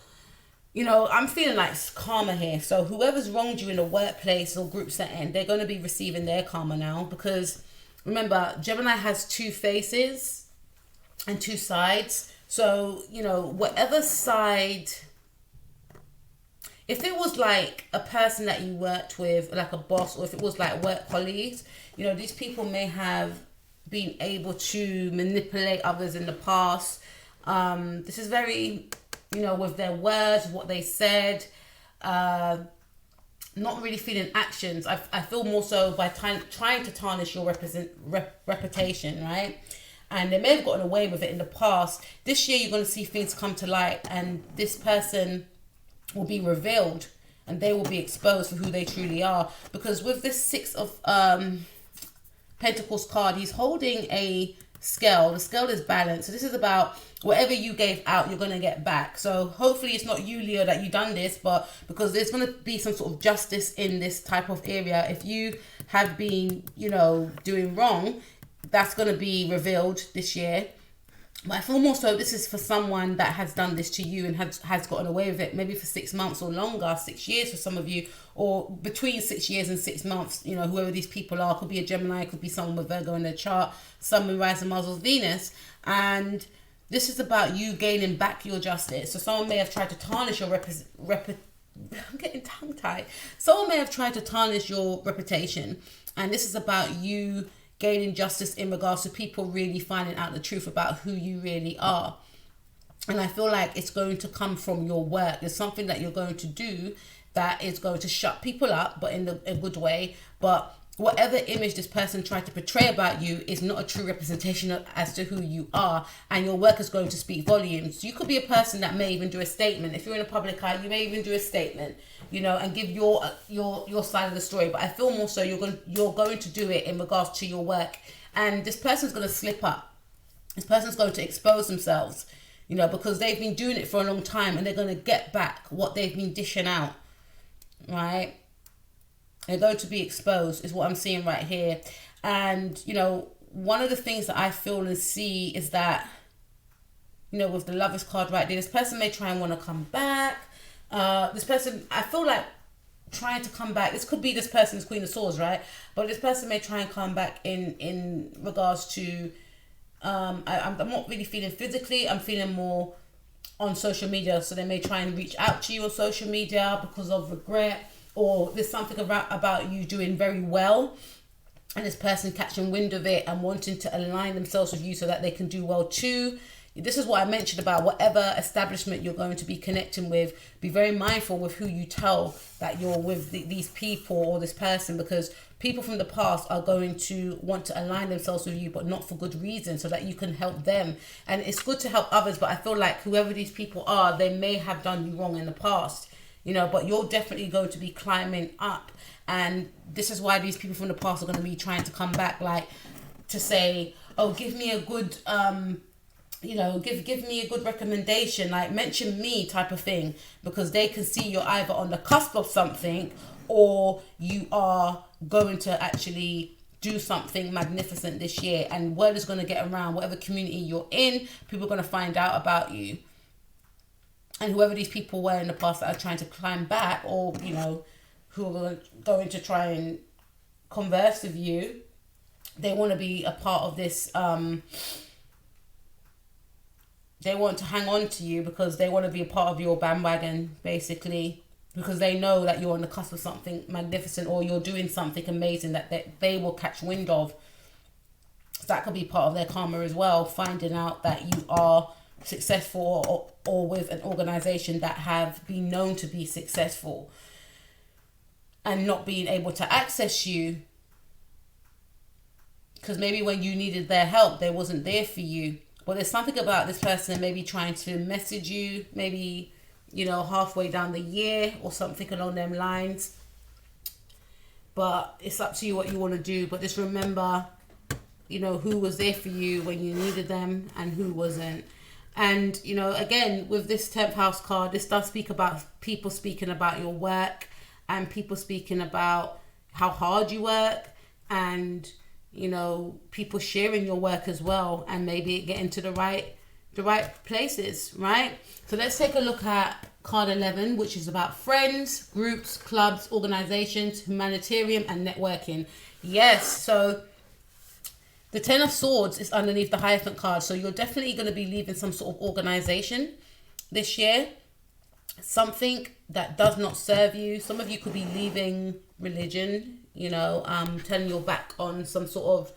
you know, I'm feeling like karma here. So whoever's wronged you in the workplace or group setting, they're going to be receiving their karma now, because remember, Gemini has 2 faces and 2 sides. So, you know, whatever side, if it was like a person that you worked with, like a boss, or if it was like work colleagues, you know, these people may have been able to manipulate others in the past. This is very, you know, with their words, what they said, not really feeling actions. I feel more so by trying to tarnish your reputation, right? And they may have gotten away with it in the past. This year, you're going to see things come to light, and this person will be revealed, and they will be exposed for who they truly are. Because with this 6 of Pentacles card, he's holding a scale. The scale is balanced. So this is about whatever you gave out, you're going to get back. So hopefully it's not you, Leo, that you done this, but because there's going to be some sort of justice in this type of area. If you have been, you know, doing wrong, that's going to be revealed this year. But I feel more so this is for someone that has done this to you and has gotten away with it, maybe for 6 months or longer, 6 years for some of you, or between 6 years and 6 months, you know, whoever these people are. Could be a Gemini, could be someone with Virgo in their chart, Sun, Moon, Rising, Mars, or Venus. And this is about you gaining back your justice. So someone may have tried to tarnish your I'm getting tongue-tied. Someone may have tried to tarnish your reputation. And this is about you gaining justice in regards to people really finding out the truth about who you really are. And I feel like it's going to come from your work. There's something that you're going to do that is going to shut people up, but in a good way. But whatever image this person tried to portray about you is not a true representation as to who you are, and your work is going to speak volumes. You could be a person that may even do a statement. If you're in a public eye, you may even do a statement, you know, and give your side of the story. But I feel more so you're going to do it in regards to your work, and this person's going to slip up. This person's going to expose themselves, you know, because they've been doing it for a long time, and they're going to get back what they've been dishing out, right? They're going to be exposed is what I'm seeing right here. And, you know, one of the things that I feel and see is that, you know, with the Lovers card right there, this person may try and want to come back. This person, I feel like trying to come back, this could be this person's Queen of Swords, right? But this person may try and come back in regards to, I'm not really feeling physically, I'm feeling more on social media. So they may try and reach out to you on social media because of regret, or there's something about you doing very well, and this person catching wind of it and wanting to align themselves with you so that they can do well too. This is what I mentioned about whatever establishment you're going to be connecting with. Be very mindful with who you tell that you're with these people or this person, because people from the past are going to want to align themselves with you, but not for good reason, so that you can help them. And it's good to help others, but I feel like whoever these people are, they may have done you wrong in the past, you know, but you're definitely going to be climbing up. And this is why these people from the past are going to be trying to come back, like to say, oh, give me a good, you know, give me a good recommendation, like mention me type of thing, because they can see you're either on the cusp of something or you are going to actually do something magnificent this year. And word is going to get around. Whatever community you're in, people are going to find out about you. And whoever these people were in the past that are trying to climb back, or, you know, who are going to try and converse with you, they want to be a part of this. They want to hang on to you because they want to be a part of your bandwagon, basically, because they know that you're on the cusp of something magnificent, or you're doing something amazing that they will catch wind of. So that could be part of their karma as well, finding out that you are successful or with an organization that have been known to be successful, and not being able to access you because maybe when you needed their help, they wasn't there for you. But there's something about this person maybe trying to message you, maybe, you know, halfway down the year or something along them lines. But it's up to you what you want to do. But just remember, you know, who was there for you when you needed them and who wasn't. And, you know, again, with this 10th house card, this does speak about people speaking about your work and people speaking about how hard you work, and, you know, people sharing your work as well, and maybe getting to the right places, right? So let's take a look at card 11, which is about friends, groups, clubs, organizations, humanitarian, and networking. Yes, so the 10 of Swords is underneath the Hierophant card. So you're definitely going to be leaving some sort of organization this year. Something that does not serve you. Some of you could be leaving religion, you know, turning your back on some sort of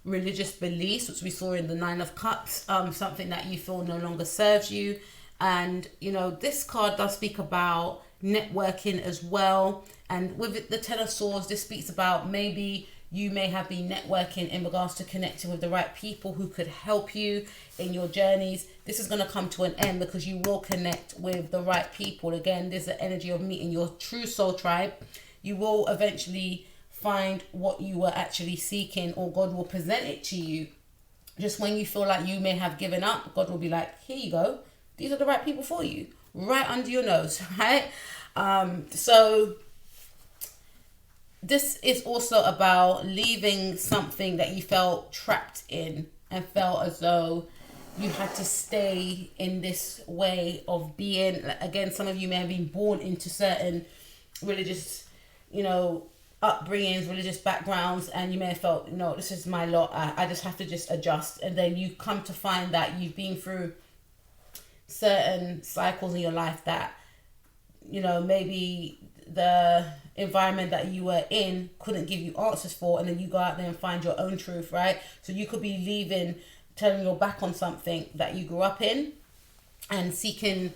religious beliefs, which we saw in the 9 of Cups, something that you feel no longer serves you. And, you know, this card does speak about networking as well. And with the 10 of Swords, this speaks about maybe you may have been networking in regards to connecting with the right people who could help you in your journeys. This is going to come to an end because you will connect with the right people. Again, there's the energy of meeting your true soul tribe. You will eventually find what you were actually seeking, or God will present it to you. Just when you feel like you may have given up, God will be like, here you go. These are the right people for you. Right under your nose, right? So this is also about leaving something that you felt trapped in and felt as though you had to stay in this way of being. Again, some of you may have been born into certain religious, upbringings, religious backgrounds, and you may have felt, no, this is my lot. I just have to just adjust. And then you come to find that you've been through certain cycles in your life that, maybe the environment that you were in couldn't give you answers for, and then you go out there and find your own truth, right? So you could be leaving, turning your back on something that you grew up in, and seeking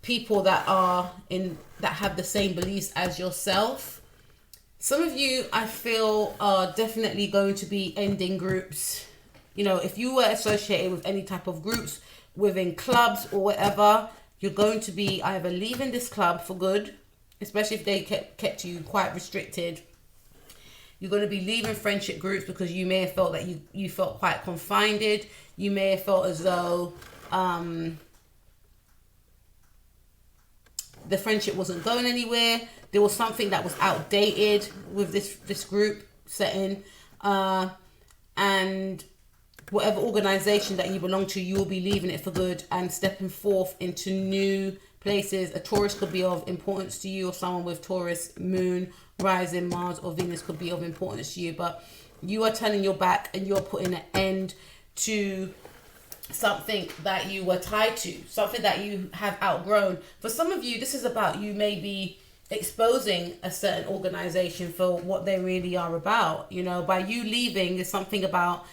people that have the same beliefs as yourself. Some of you, I feel, are definitely going to be ending groups. If you were associated with any type of groups within clubs or whatever, you're going to be either leaving this club for good, especially if they kept you quite restricted. You're going to be leaving friendship groups because you may have felt that you felt quite confined. You may have felt as though the friendship wasn't going anywhere. There was something that was outdated with this group setting. And whatever organization that you belong to, you will be leaving it for good and stepping forth into new places. A Taurus could be of importance to you, or someone with Taurus moon, rising, Mars or Venus could be of importance to you. But you are turning your back and you're putting an end to something that you were tied to, something that you have outgrown. For some of you, this is about you maybe exposing a certain organization for what they really are about. By you leaving, is something about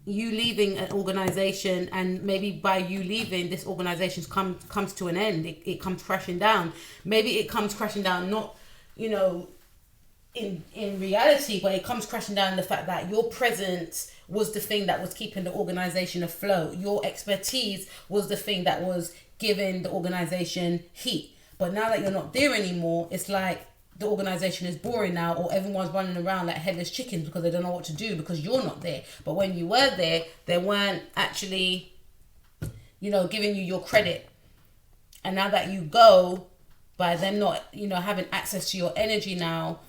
you leaving an organization, and maybe by you leaving, this organization comes to an end. It comes crashing down. Maybe it comes crashing down, not in reality, but it comes crashing down in the fact that your presence was the thing that was keeping the organization afloat. Your expertise was the thing that was giving the organization heat. But now that you're not there anymore, it's like the organization is boring now, or everyone's running around like headless chickens because they don't know what to do because you're not there. But when you were there, they weren't actually, giving you your credit. And now that you go, by them not, having access to your energy now,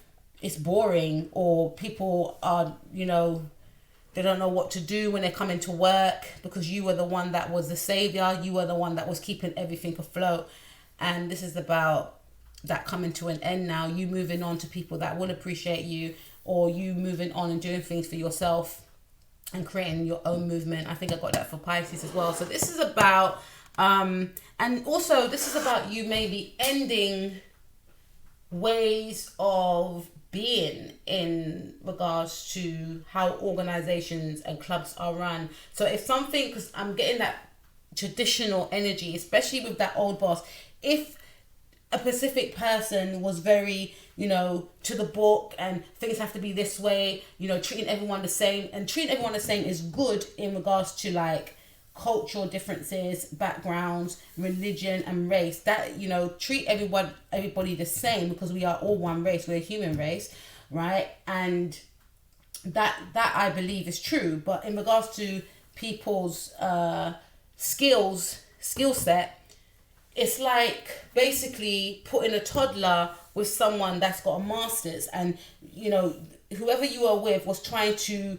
it's boring, or people are, they don't know what to do when they come into work because you were the one that was the savior. You were the one that was keeping everything afloat. And this is about that coming to an end now. You moving on to people that will appreciate you, or you moving on and doing things for yourself and creating your own movement. I think I got that for Pisces as well. So this is about, and also this is about you maybe ending ways of being in regards to how organizations and clubs are run. So if something, because I'm getting that traditional energy, especially with that old boss, if a specific person was very, to the book and things have to be this way, treating everyone the same, and treating everyone the same is good in regards to like cultural differences, backgrounds, religion and race. That, treat everybody the same because we are all one race. We're a human race, right? And that I believe is true. But in regards to people's skill set, it's like basically putting a toddler with someone that's got a master's, and whoever you are with was trying to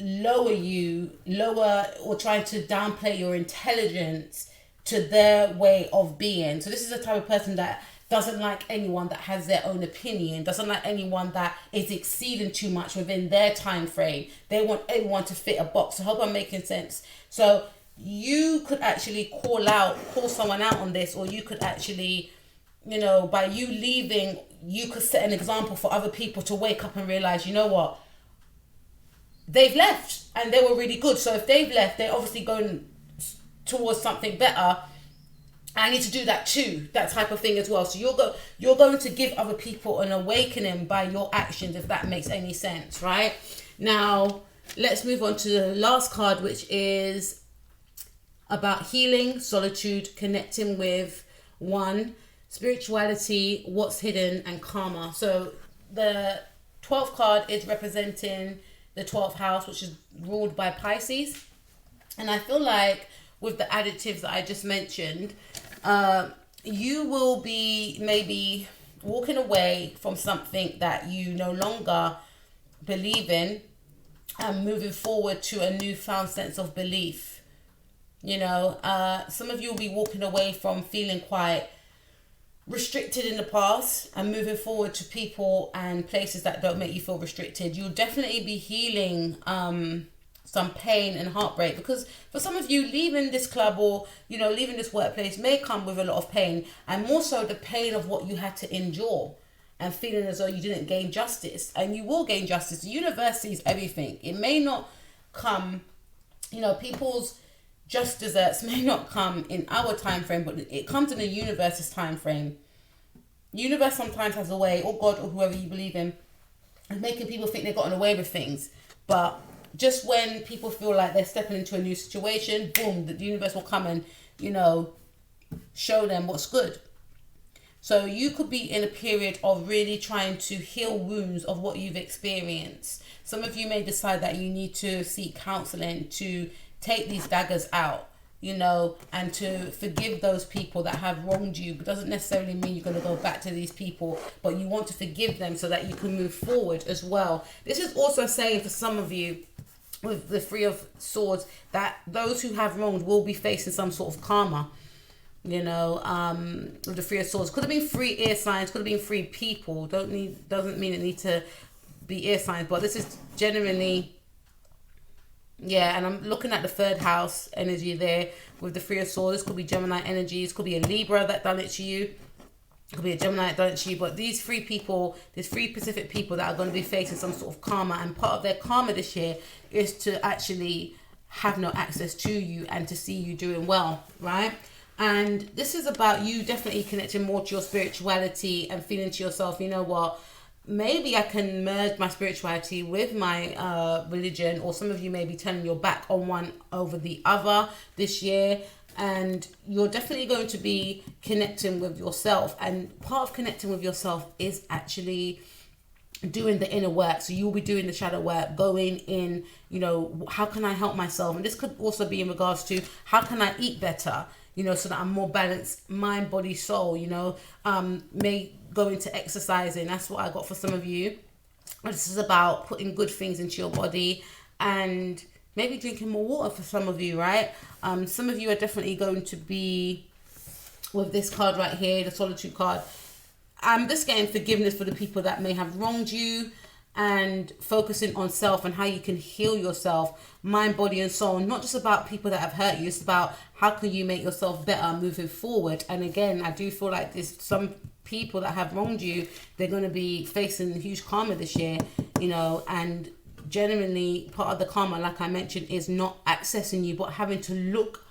lower or trying to downplay your intelligence to their way of being. So this is the type of person that doesn't like anyone that has their own opinion, doesn't like anyone that is exceeding too much within their time frame. They want everyone to fit a box. I hope I'm making sense. So you could actually call someone out on this, or you could actually, by you leaving, you could set an example for other people to wake up and realize, what, they've left and they were really good. So if they've left, they're obviously going towards something better. I need to do that too, that type of thing as well. So you're going to give other people an awakening by your actions, if that makes any sense, right? Now, let's move on to the last card, which is about healing, solitude, connecting with one, spirituality, what's hidden, and karma. So the 12th card is representing the 12th house, which is ruled by Pisces. And I feel like with the additives that I just mentioned, you will be maybe walking away from something that you no longer believe in and moving forward to a newfound sense of belief. You know, some of you will be walking away from feeling quite restricted in the past and moving forward to people and places that don't make you feel restricted. You'll definitely be healing some pain and heartbreak, because for some of you, leaving this club or, you know, leaving this workplace may come with a lot of pain, and more so the pain of what you had to endure and feeling as though you didn't gain justice. And you will gain justice. The universe sees everything. It may not come, you know, people's just desserts may not come in our time frame, but it comes in the universe's time frame. Universe sometimes has a way, or God, or whoever you believe in, of making people think they've gotten away with things. But just when people feel like they're stepping into a new situation, boom, the universe will come and, you know, show them what's good. So you could be in a period of really trying to heal wounds of what you've experienced. Some of you may decide that you need to seek counseling to take these daggers out, you know, and to forgive those people that have wronged you. It doesn't necessarily mean you're going to go back to these people, but you want to forgive them so that you can move forward as well. This is also saying for some of you, with the Three of Swords, that those who have wronged will be facing some sort of karma. You know, with the Three of Swords, could have been 3 air signs, could have been 3 people. Doesn't mean it need to be air signs, but this is genuinely, yeah. And I'm looking at the 3rd house energy there with the Three of Swords. This could be Gemini energies, could be a Libra that done it to you, could be a Gemini that done it to you. But these 3 people, there's 3 specific people that are going to be facing some sort of karma, and part of their karma this year is to actually have no access to you and to see you doing well, right? And this is about you definitely connecting more to your spirituality and feeling to yourself, you know what, maybe I can merge my spirituality with my religion. Or some of you may be turning your back on one over the other this year, and you're definitely going to be connecting with yourself. And part of connecting with yourself is actually doing the inner work. So you'll be doing the shadow work, going in, you know, how can I help myself? And this could also be in regards to how can I eat better, you know, so that I'm more balanced, mind, body, soul, you know. May go into exercising. That's what I got for some of you. This is about putting good things into your body, and maybe drinking more water for some of you, right? Some of you are definitely going to be, with this card right here, the Solitude card, I'm just getting forgiveness for the people that may have wronged you, and focusing on self and how you can heal yourself, mind, body, and soul. Not just about people that have hurt you, it's about how can you make yourself better moving forward. And again, I do feel like there's some people that have wronged you, they're going to be facing huge karma this year, you know. And genuinely, part of the karma, like I mentioned, is not accessing you, but having to look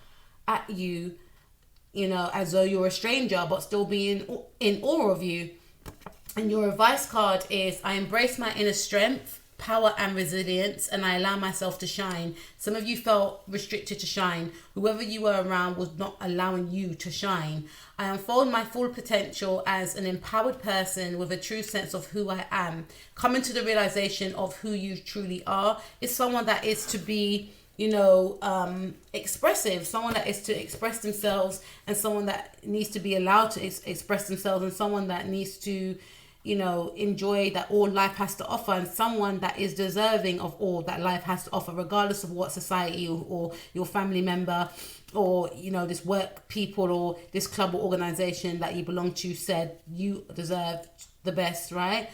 at you, you know, as though you're a stranger, but still being in awe of you. And your advice card is, I embrace my inner strength, power, and resilience, and I allow myself to shine. Some of you felt restricted to shine. Whoever you were around was not allowing you to shine. I unfold my full potential as an empowered person with a true sense of who I am. Coming to the realization of who you truly are is someone that is to be, you know, expressive, someone that is to express themselves, and someone that needs to be allowed to express themselves, and someone that needs to, you know, enjoy that all life has to offer, and someone that is deserving of all that life has to offer, regardless of what society or your family member or, you know, this work people or this club or organization that you belong to said you deserve the best, right?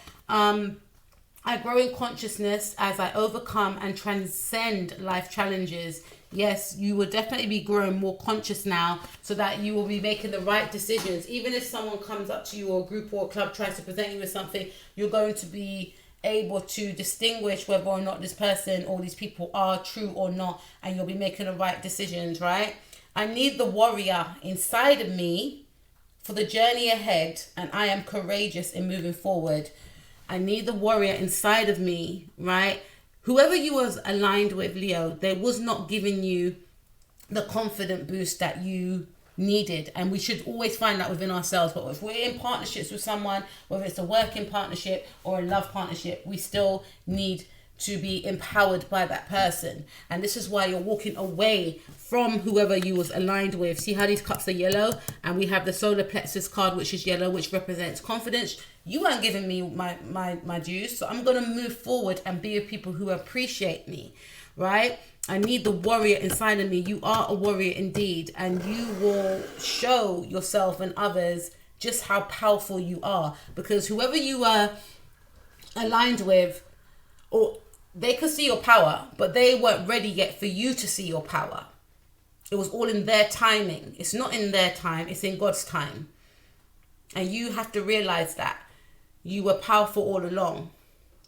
I grow in consciousness as I overcome and transcend life challenges. Yes, you will definitely be growing more conscious now, so that you will be making the right decisions. Even if someone comes up to you, or a group or a club tries to present you with something, you're going to be able to distinguish whether or not this person or these people are true or not, and you'll be making the right decisions, right? I need the warrior inside of me for the journey ahead, and I am courageous in moving forward. I need the warrior inside of me, right? Whoever you was aligned with, Leo, they was not giving you the confident boost that you needed. And we should always find that within ourselves. But if we're in partnerships with someone, whether it's a working partnership or a love partnership, we still need to be empowered by that person. And this is why you're walking away from whoever you was aligned with. See how these cups are yellow, and we have the solar plexus card, which is yellow, which represents confidence. You aren't giving me my dues, so I'm going to move forward and be with people who appreciate me, right? I need the warrior inside of me. You are a warrior indeed, and you will show yourself and others just how powerful you are, because whoever you are aligned with, or they could see your power, but they weren't ready yet for you to see your power. It was all in their timing. It's not in their time, it's in God's time. And you have to realize that you were powerful all along,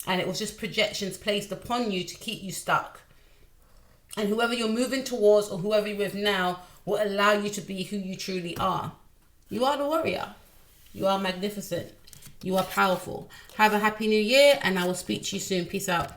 and it was just projections placed upon you to keep you stuck. And whoever you're moving towards, or whoever you're with now, will allow you to be who you truly are. You are the warrior. You are magnificent. You are powerful. Have a happy new year, and I will speak to you soon. Peace out.